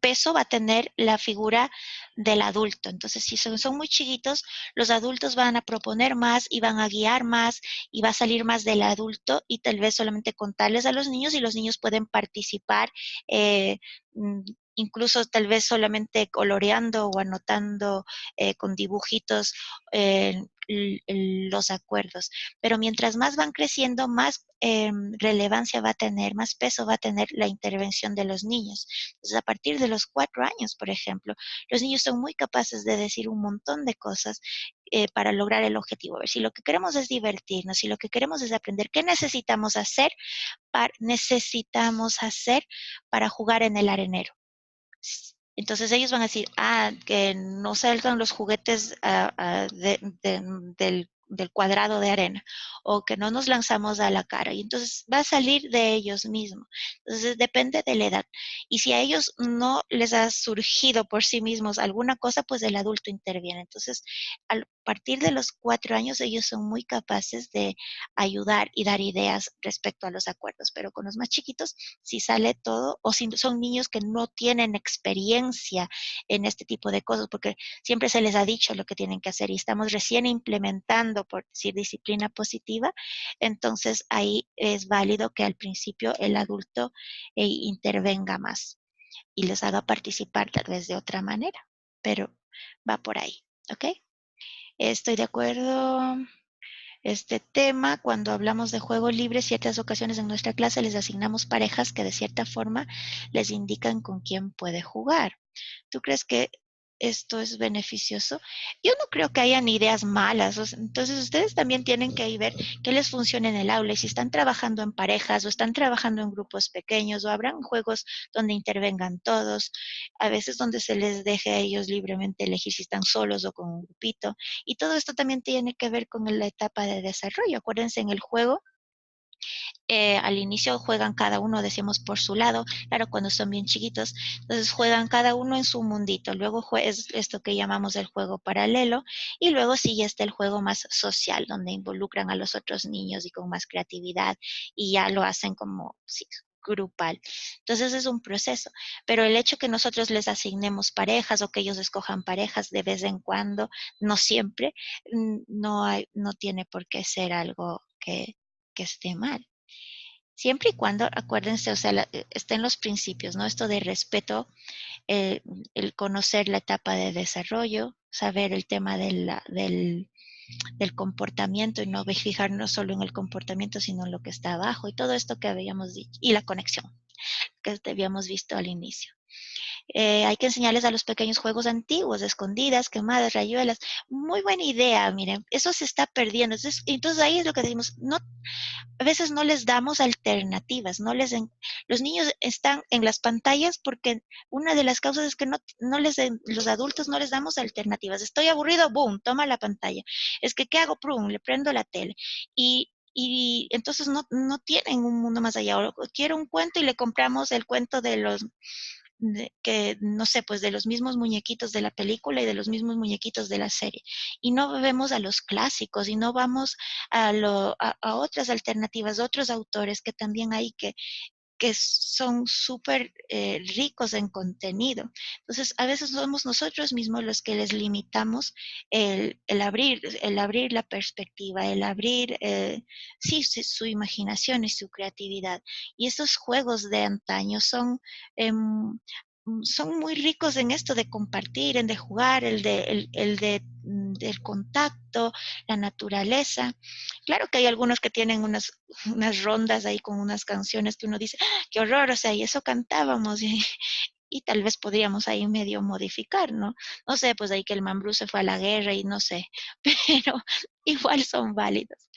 peso va a tener la figura del adulto. Entonces, si son muy chiquitos, los adultos van a proponer más y van a guiar más y va a salir más del adulto y tal vez solamente contarles a los niños y los niños pueden participar. Eh, Incluso tal vez solamente coloreando o anotando con dibujitos los acuerdos. Pero mientras más van creciendo, más relevancia va a tener, más peso va a tener la intervención de los niños. Entonces, a partir de los 4 años, por ejemplo, los niños son muy capaces de decir un montón de cosas para lograr el objetivo. A ver, si lo que queremos es divertirnos, si lo que queremos es aprender, ¿qué necesitamos hacer para jugar en el arenero? Entonces ellos van a decir, que no salgan los juguetes del del cuadrado de arena, o que no nos lanzamos a la cara, y entonces va a salir de ellos mismos. Entonces depende de la edad. Y si a ellos no les ha surgido por sí mismos alguna cosa, pues el adulto interviene. Entonces, a partir de los 4 años, ellos son muy capaces de ayudar y dar ideas respecto a los acuerdos, pero con los más chiquitos, si sale todo, o si son niños que no tienen experiencia en este tipo de cosas, porque siempre se les ha dicho lo que tienen que hacer y estamos recién implementando, por decir, disciplina positiva, entonces ahí es válido que al principio el adulto intervenga más y les haga participar tal vez de otra manera, pero va por ahí, ¿ok? Estoy de acuerdo. Este tema, cuando hablamos de juego libre, ciertas ocasiones en nuestra clase les asignamos parejas que de cierta forma les indican con quién puede jugar. ¿Tú crees que esto es beneficioso? Yo no creo que hayan ideas malas. Entonces, ustedes también tienen que ver qué les funciona en el aula y si están trabajando en parejas o están trabajando en grupos pequeños o habrán juegos donde intervengan todos, a veces donde se les deje a ellos libremente elegir si están solos o con un grupito. Y todo esto también tiene que ver con la etapa de desarrollo. Acuérdense, en el juego al inicio juegan cada uno, decimos, por su lado, claro, cuando son bien chiquitos, entonces juegan cada uno en su mundito, luego es esto que llamamos el juego paralelo, y luego sí ya está el juego más social, donde involucran a los otros niños y con más creatividad, y ya lo hacen como, sí, grupal. Entonces es un proceso, pero el hecho que nosotros les asignemos parejas o que ellos escojan parejas de vez en cuando, no siempre, no tiene por qué ser algo que esté mal. Siempre y cuando, acuérdense, o sea, está en los principios, ¿no? Esto de respeto, eh, el conocer la etapa de desarrollo, saber el tema del comportamiento y no fijarnos solo en el comportamiento, sino en lo que está abajo y todo esto que habíamos dicho, y la conexión que habíamos visto al inicio. Hay que enseñarles a los pequeños juegos antiguos, escondidas, quemadas, rayuelas. Muy buena idea, miren, eso se está perdiendo. Entonces ahí es lo que decimos, no, a veces no les damos alternativas, los niños están en las pantallas porque una de las causas es que los adultos no les damos alternativas. Estoy aburrido, boom, toma la pantalla. Es que, ¿qué hago? Prum, le prendo la tele. Y entonces no tienen un mundo más allá. O quiero un cuento y le compramos el cuento que no sé, pues de los mismos muñequitos de la película y de los mismos muñequitos de la serie. Y no vemos a los clásicos y no vamos a otras alternativas, otros autores que también hay que son súper ricos en contenido. Entonces, a veces somos nosotros mismos los que les limitamos el abrir la perspectiva, el abrir, sí, su imaginación y su creatividad. Y estos juegos de antaño son muy ricos en esto de compartir, en de jugar, del contacto, la naturaleza. Claro que hay algunos que tienen unas rondas ahí con unas canciones que uno dice, ¡ah, qué horror! O sea, y eso cantábamos y tal vez podríamos ahí medio modificar, ¿no? No sé, pues ahí que el Mambrú se fue a la guerra y no sé, pero igual son válidos.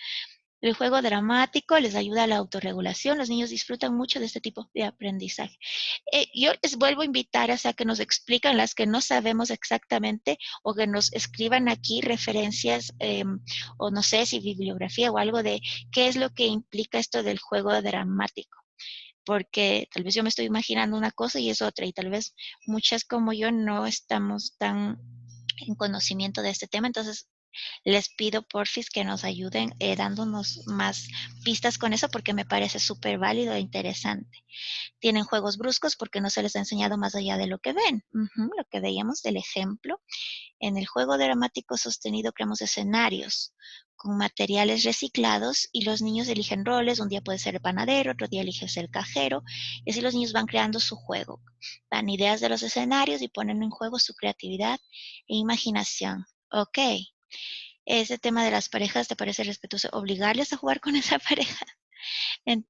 El juego dramático les ayuda a la autorregulación. Los niños disfrutan mucho de este tipo de aprendizaje. Yo les vuelvo a invitar a que nos explican las que no sabemos exactamente o que nos escriban aquí referencias o no sé si bibliografía o algo de qué es lo que implica esto del juego dramático. Porque tal vez yo me estoy imaginando una cosa y es otra y tal vez muchas como yo no estamos tan en conocimiento de este tema. Entonces, les pido porfis que nos ayuden dándonos más pistas con eso porque me parece súper válido e interesante. Tienen juegos bruscos porque no se les ha enseñado más allá de lo que ven. Lo que veíamos del ejemplo. En el juego dramático sostenido creamos escenarios con materiales reciclados y los niños eligen roles. Un día puede ser el panadero, otro día eliges el cajero. Y así los niños van creando su juego. Dan ideas de los escenarios y ponen en juego su creatividad e imaginación. Ok. Ese tema de las parejas, ¿te parece respetuoso obligarles a jugar con esa pareja? En-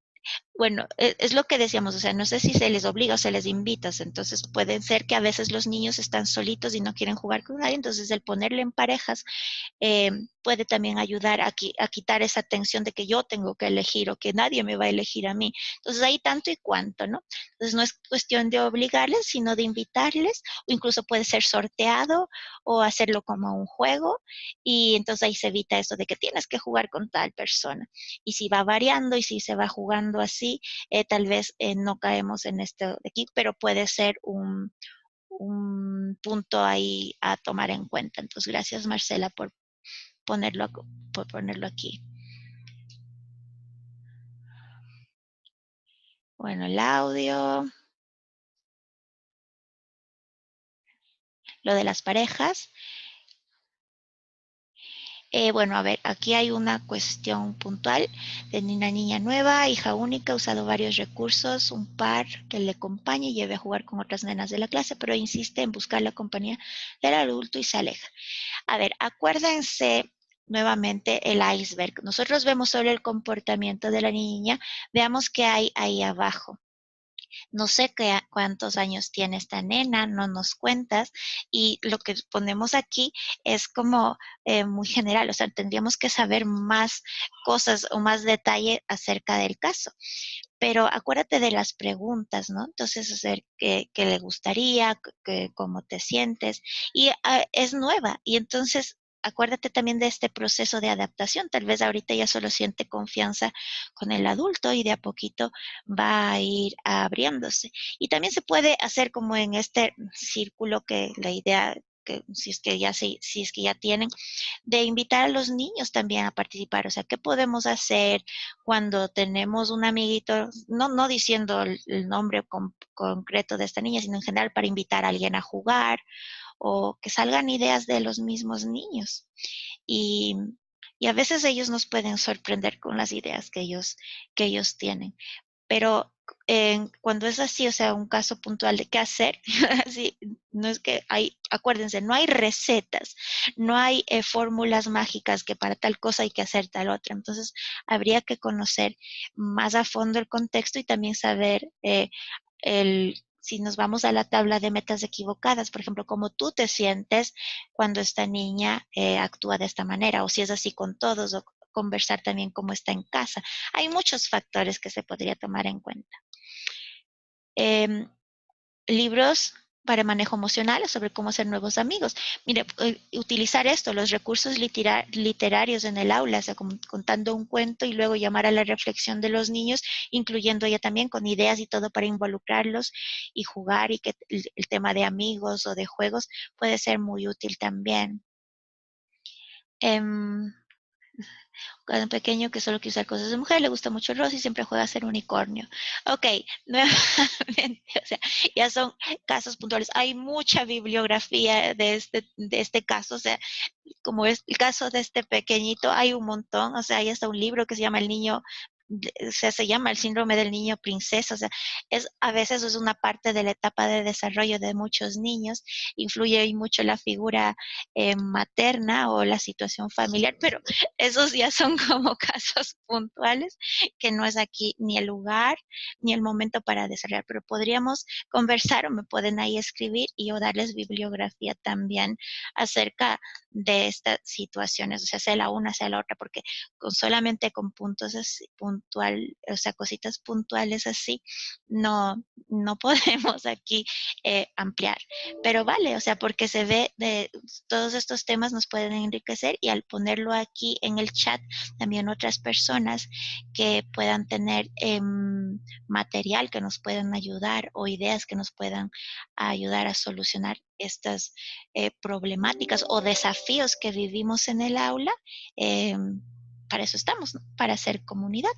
bueno, es lo que decíamos, o sea, no sé si se les obliga o se les invita, entonces puede ser que a veces los niños están solitos y no quieren jugar con nadie, entonces el ponerle en parejas puede también ayudar a quitar esa tensión de que yo tengo que elegir o que nadie me va a elegir a mí. Entonces hay tanto y cuanto, ¿no? Entonces no es cuestión de obligarles, sino de invitarles, o incluso puede ser sorteado o hacerlo como un juego, y entonces ahí se evita eso de que tienes que jugar con tal persona. Y si va variando y si se va jugando así, tal vez no caemos en esto de aquí, pero puede ser un punto ahí a tomar en cuenta. Entonces, gracias Marcela ponerlo, por ponerlo aquí. Bueno, el audio, lo de las parejas. Bueno, a ver, aquí hay una cuestión puntual de una niña nueva, hija única, ha usado varios recursos, un par que le acompañe y lleve a jugar con otras nenas de la clase, pero insiste en buscar la compañía del adulto y se aleja. A ver, acuérdense nuevamente el iceberg. Nosotros vemos solo el comportamiento de la niña, veamos qué hay ahí abajo. No sé cuántos años tiene esta nena, no nos cuentas, y lo que ponemos aquí es como muy general, o sea, tendríamos que saber más cosas o más detalle acerca del caso. Pero acuérdate de las preguntas, ¿no? Entonces, hacer qué le gustaría, cómo te sientes, y es nueva, y entonces acuérdate también de este proceso de adaptación. Tal vez ahorita ya solo siente confianza con el adulto y de a poquito va a ir abriéndose. Y también se puede hacer como en este círculo que la idea que si es que si es que ya tienen, de invitar a los niños también a participar. O sea, ¿qué podemos hacer cuando tenemos un amiguito? No diciendo el nombre concreto de esta niña, sino en general para invitar a alguien a jugar o que salgan ideas de los mismos niños. Y, y a veces ellos nos pueden sorprender con las ideas que ellos tienen. Pero cuando es así, o sea, un caso puntual de qué hacer, así, no es que acuérdense, no hay recetas, no hay fórmulas mágicas que para tal cosa hay que hacer tal otra. Entonces, habría que conocer más a fondo el contexto y también saber si nos vamos a la tabla de metas equivocadas, por ejemplo, cómo tú te sientes cuando esta niña actúa de esta manera, o si es así con todos, o conversar también cómo está en casa. Hay muchos factores que se podría tomar en cuenta. Libros para manejo emocional sobre cómo hacer nuevos amigos. Mire, utilizar esto, los recursos literarios en el aula, o sea, contando un cuento y luego llamar a la reflexión de los niños, incluyendo ya también con ideas y todo para involucrarlos y jugar, y que el tema de amigos o de juegos puede ser muy útil también. Un pequeño que solo quiere usar cosas de mujer, le gusta mucho el rosa y siempre juega a ser unicornio. Ok, nuevamente, o sea, ya son casos puntuales. Hay mucha bibliografía de este caso, o sea, como es el caso de este pequeñito, hay un montón, o sea, hay hasta un libro que se llama El niño, o sea, se llama el síndrome del niño princesa, o sea, a veces es una parte de la etapa de desarrollo de muchos niños, influye ahí mucho la figura materna o la situación familiar, pero esos ya son como casos puntuales que no es aquí ni el lugar ni el momento para desarrollar, pero podríamos conversar o me pueden ahí escribir y yo darles bibliografía también acerca de estas situaciones, o sea, sea la una, sea la otra, porque solamente con puntos así, o sea, cositas puntuales así, no podemos aquí ampliar. Pero vale, o sea, porque se ve de todos estos temas nos pueden enriquecer, y al ponerlo aquí en el chat, también otras personas que puedan tener material que nos puedan ayudar o ideas que nos puedan ayudar a solucionar estas problemáticas o desafíos que vivimos en el aula, para eso estamos, ¿no? Para hacer comunidad.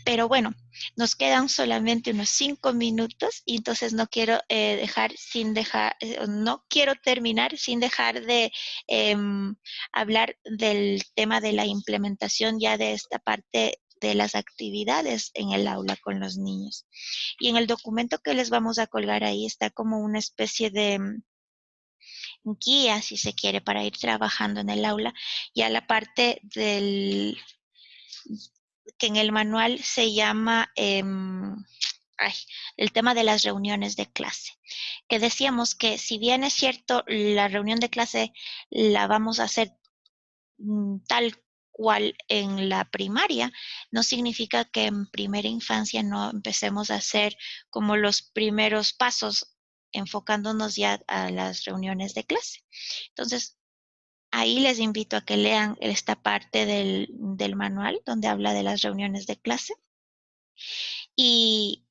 Pero bueno, nos quedan solamente unos 5 minutos y entonces no quiero no quiero terminar sin dejar de hablar del tema de la implementación ya de esta parte de las actividades en el aula con los niños. Y en el documento que les vamos a colgar ahí está como una especie de guía, si se quiere, para ir trabajando en el aula. Ya la parte que en el manual se llama el tema de las reuniones de clase, que decíamos que si bien es cierto, la reunión de clase la vamos a hacer tal cual en la primaria, no significa que en primera infancia no empecemos a hacer como los primeros pasos, enfocándonos ya a las reuniones de clase. Entonces, ahí les invito a que lean esta parte del manual donde habla de las reuniones de clase y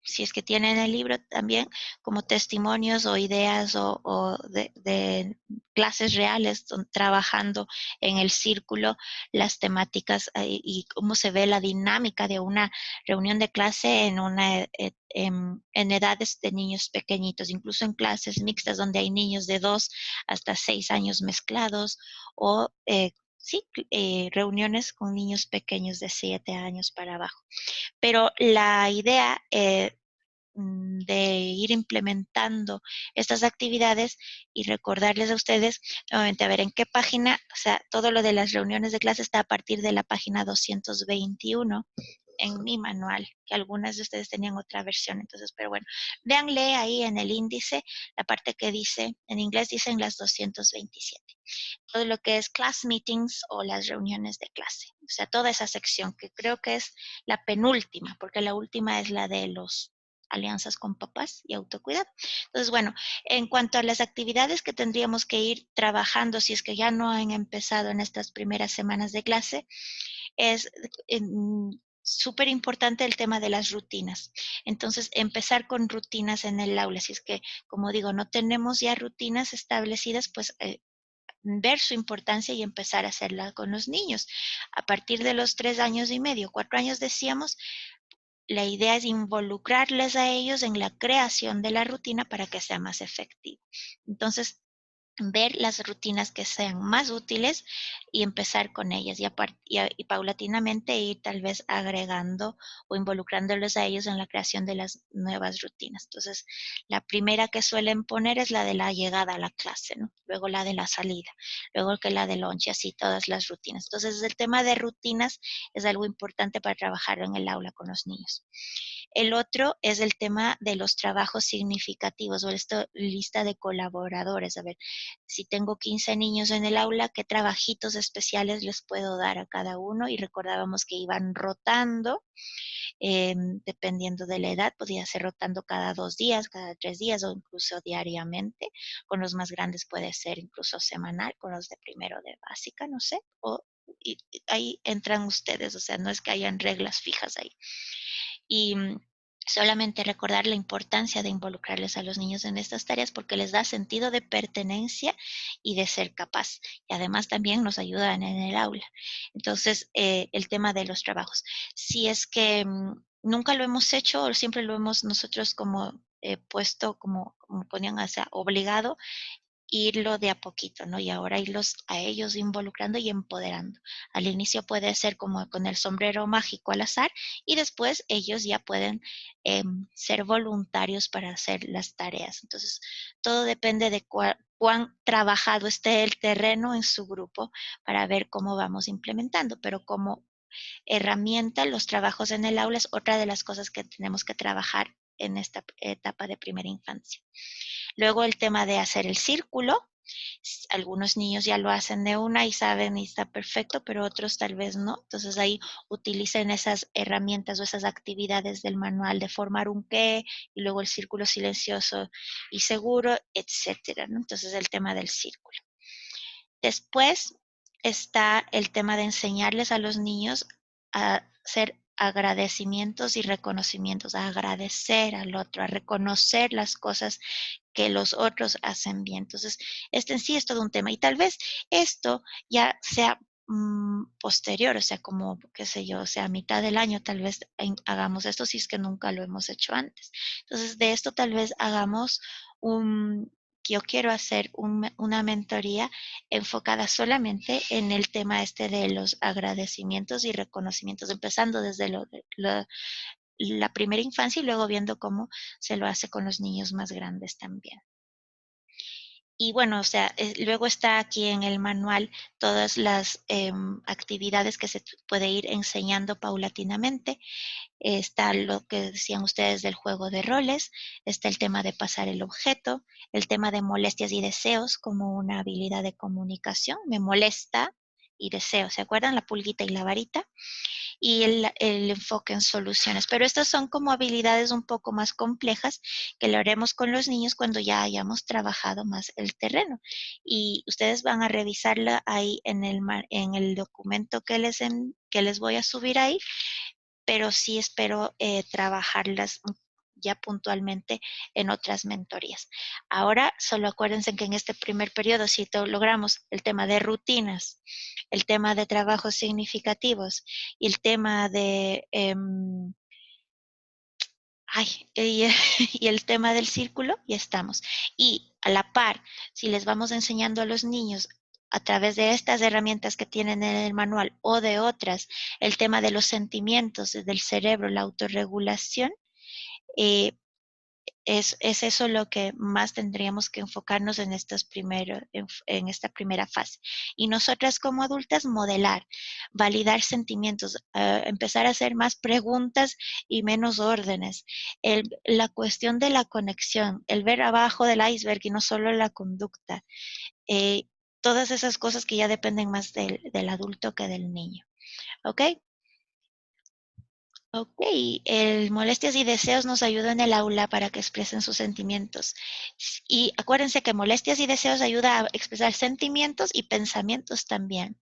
si es que tienen el libro también como testimonios o ideas o de clases reales trabajando en el círculo, las temáticas y cómo se ve la dinámica de una reunión de clase en edades de niños pequeñitos, incluso en clases mixtas donde hay niños de 2 hasta 6 años mezclados o sí, reuniones con niños pequeños de 7 años para abajo. Pero la idea de ir implementando estas actividades y recordarles a ustedes, nuevamente, a ver en qué página, o sea, todo lo de las reuniones de clase está a partir de la página 221 en mi manual, que algunas de ustedes tenían otra versión, entonces, pero bueno, véanle ahí en el índice, la parte que dice, en inglés dicen las 227 todo lo que es class meetings o las reuniones de clase. O sea, toda esa sección que creo que es la penúltima, porque la última es la de los alianzas con papás y autocuidado. Entonces, bueno, en cuanto a las actividades que tendríamos que ir trabajando, si es que ya no han empezado en estas primeras semanas de clase, es súper importante el tema de las rutinas. Entonces, empezar con rutinas en el aula. Si es que, como digo, no tenemos ya rutinas establecidas, pues ver su importancia y empezar a hacerla con los niños. A partir de los 3 años y medio, 4 años decíamos, la idea es involucrarles a ellos en la creación de la rutina para que sea más efectivo. Entonces, ver las rutinas que sean más útiles y empezar con ellas y paulatinamente ir tal vez agregando o involucrándolos a ellos en la creación de las nuevas rutinas. Entonces, la primera que suelen poner es la de la llegada a la clase, ¿no? Luego la de la salida, luego que la del lunch y así todas las rutinas. Entonces, el tema de rutinas es algo importante para trabajar en el aula con los niños. El otro es el tema de los trabajos significativos o esta lista de colaboradores. A ver, si tengo 15 niños en el aula, ¿qué trabajitos especiales les puedo dar a cada uno? Y recordábamos que iban rotando, dependiendo de la edad, podía ser rotando cada 2 días, cada 3 días o incluso diariamente. Con los más grandes puede ser incluso semanal, con los de primero de básica, no sé, y ahí entran ustedes, o sea, no es que hayan reglas fijas ahí. Y solamente recordar la importancia de involucrarles a los niños en estas tareas porque les da sentido de pertenencia y de ser capaz. Y además también nos ayudan en el aula. Entonces, el tema de los trabajos. Si es que nunca lo hemos hecho o siempre lo hemos nosotros como puesto, como ponían, o sea, obligado, irlo de a poquito, ¿no? Y ahora irlos a ellos involucrando y empoderando. Al inicio puede ser como con el sombrero mágico al azar y después ellos ya pueden ser voluntarios para hacer las tareas. Entonces, todo depende de cuán trabajado esté el terreno en su grupo para ver cómo vamos implementando, pero como herramienta, los trabajos en el aula es otra de las cosas que tenemos que trabajar en esta etapa de primera infancia. Luego el tema de hacer el círculo. Algunos niños ya lo hacen de una y saben y está perfecto, pero otros tal vez no. Entonces ahí utilicen esas herramientas o esas actividades del manual de formar un qué y luego el círculo silencioso y seguro, etcétera, ¿no? Entonces el tema del círculo. Después está el tema de enseñarles a los niños a hacer agradecimientos y reconocimientos, a agradecer al otro, a reconocer las cosas que los otros hacen bien. Entonces, este en sí es todo un tema. Y tal vez esto ya sea posterior, o sea, como, qué sé yo, o sea, a mitad del año tal vez hagamos esto si es que nunca lo hemos hecho antes. Entonces, de esto tal vez hagamos yo quiero hacer una mentoría enfocada solamente en el tema este de los agradecimientos y reconocimientos, empezando desde la primera infancia y luego viendo cómo se lo hace con los niños más grandes también. Y bueno, o sea, luego está aquí en el manual todas las actividades que se puede ir enseñando paulatinamente. Está lo que decían ustedes del juego de roles, está el tema de pasar el objeto, el tema de molestias y deseos como una habilidad de comunicación. Me molesta y deseo, ¿se acuerdan? La pulguita y la varita. Y el enfoque en soluciones. Pero estas son como habilidades un poco más complejas que lo haremos con los niños cuando ya hayamos trabajado más el terreno. Y ustedes van a revisarla ahí en el documento que les voy a subir ahí, pero sí espero trabajarlas ya puntualmente en otras mentorías. Ahora, solo acuérdense que en este primer periodo, si logramos el tema de rutinas, el tema de trabajos significativos y el tema de, y el tema del círculo, ya estamos. Y a la par, si les vamos enseñando a los niños a través de estas herramientas que tienen en el manual o de otras, el tema de los sentimientos del cerebro, la autorregulación, eh, es eso lo que más tendríamos que enfocarnos en esta primera fase. Y nosotras como adultas, modelar, validar sentimientos, empezar a hacer más preguntas y menos órdenes. La cuestión de la conexión, el ver abajo del iceberg y no solo la conducta. eh, Todas esas cosas que ya dependen más del adulto que del niño. ¿Ok? Ok, el molestias y deseos nos ayuda en el aula para que expresen sus sentimientos. Y acuérdense que molestias y deseos ayuda a expresar sentimientos y pensamientos también.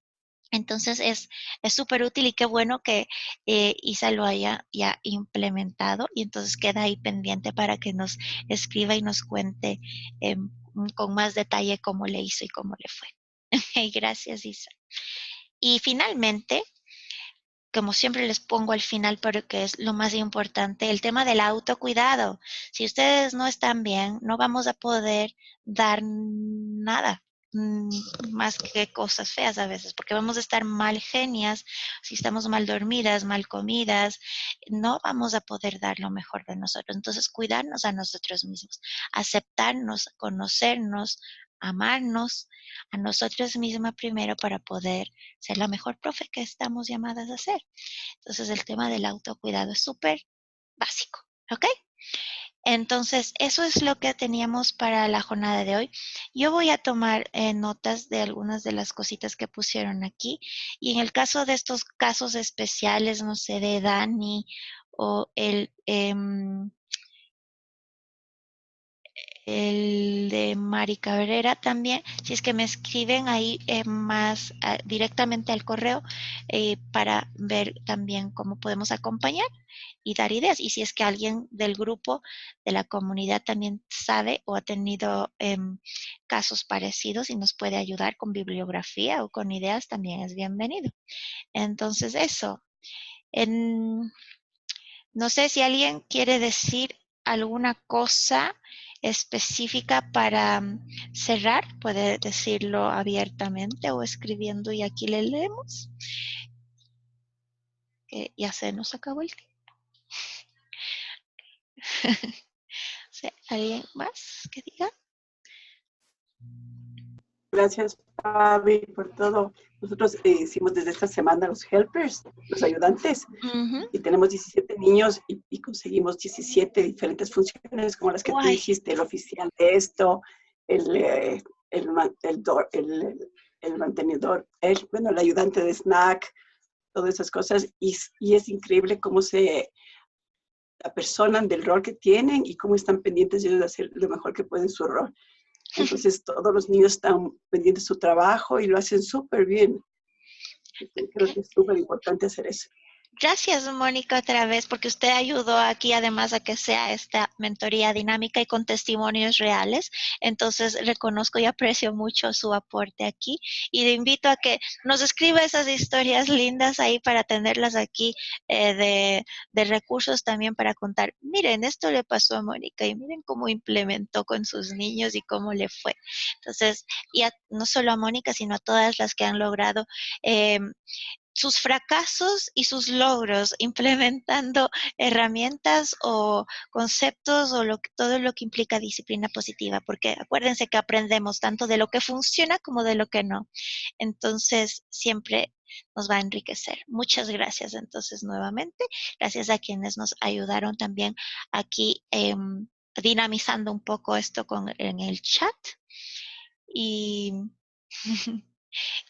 Entonces es súper útil y qué bueno que Isa lo haya ya implementado y entonces queda ahí pendiente para que nos escriba y nos cuente con más detalle cómo le hizo y cómo le fue. Gracias, Isa. Y finalmente, como siempre les pongo al final porque es lo más importante, el tema del autocuidado. Si ustedes no están bien, no vamos a poder dar nada más que cosas feas a veces, porque vamos a estar mal genias, si estamos mal dormidas, mal comidas, no vamos a poder dar lo mejor de nosotros. Entonces, cuidarnos a nosotros mismos, aceptarnos, conocernos, amarnos a nosotros mismas primero para poder ser la mejor profe que estamos llamadas a ser. Entonces el tema del autocuidado es súper básico, ¿ok? Entonces, eso es lo que teníamos para la jornada de hoy. Yo voy a tomar notas de algunas de las cositas que pusieron aquí. Y en el caso de estos casos especiales, no sé, de Dani o el de Mari Cabrera también, si es que me escriben ahí más directamente al correo para ver también cómo podemos acompañar y dar ideas. Y si es que alguien del grupo, de la comunidad también sabe o ha tenido casos parecidos y nos puede ayudar con bibliografía o con ideas, también es bienvenido. Entonces, eso. En, no sé si alguien quiere decir alguna cosa específica para cerrar, puede decirlo abiertamente o escribiendo y aquí le leemos. Que ya se nos acabó el tiempo. ¿Alguien más que diga? Gracias, Fabi, por todo. Nosotros hicimos desde esta semana los helpers, los ayudantes, y tenemos 17 niños y conseguimos 17 diferentes funciones, como las que tú dijiste, el oficial de esto, el mantenedor, bueno, el ayudante de snack, todas esas cosas, y es increíble cómo se apersonan del rol que tienen y cómo están pendientes ellos de hacer lo mejor que pueden su rol. Entonces todos los niños están pendientes de su trabajo y lo hacen súper bien. Creo que es súper importante hacer eso. Gracias, Mónica, otra vez, porque usted ayudó aquí además a que sea esta mentoría dinámica y con testimonios reales. Entonces, reconozco y aprecio mucho su aporte aquí y le invito a que nos escriba esas historias lindas ahí para tenerlas aquí de recursos también para contar. Miren, esto le pasó a Mónica y miren cómo implementó con sus niños y cómo le fue. Entonces, no solo a Mónica, sino a todas las que han logrado sus fracasos y sus logros implementando herramientas o conceptos o todo lo que implica disciplina positiva, porque acuérdense que aprendemos tanto de lo que funciona como de lo que no. Entonces, siempre nos va a enriquecer. Muchas gracias entonces nuevamente. Gracias a quienes nos ayudaron también aquí dinamizando un poco esto en el chat. Y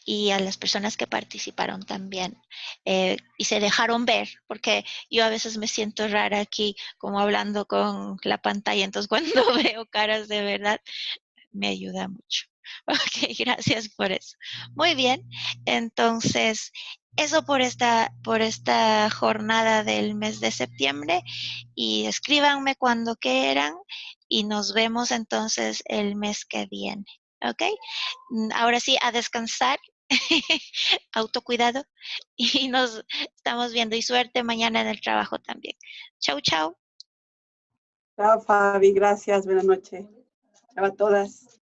y a las personas que participaron también y se dejaron ver, porque yo a veces me siento rara aquí como hablando con la pantalla, entonces cuando veo caras de verdad me ayuda mucho. Ok, gracias por eso. Muy bien, entonces eso por esta jornada del mes de septiembre y escríbanme cuando quieran y nos vemos entonces el mes que viene. ¿Ok? Ahora sí, a descansar, autocuidado y nos estamos viendo y suerte mañana en el trabajo también. Chau, chau. Chao, Fabi, gracias, buenas noches. Chao a todas.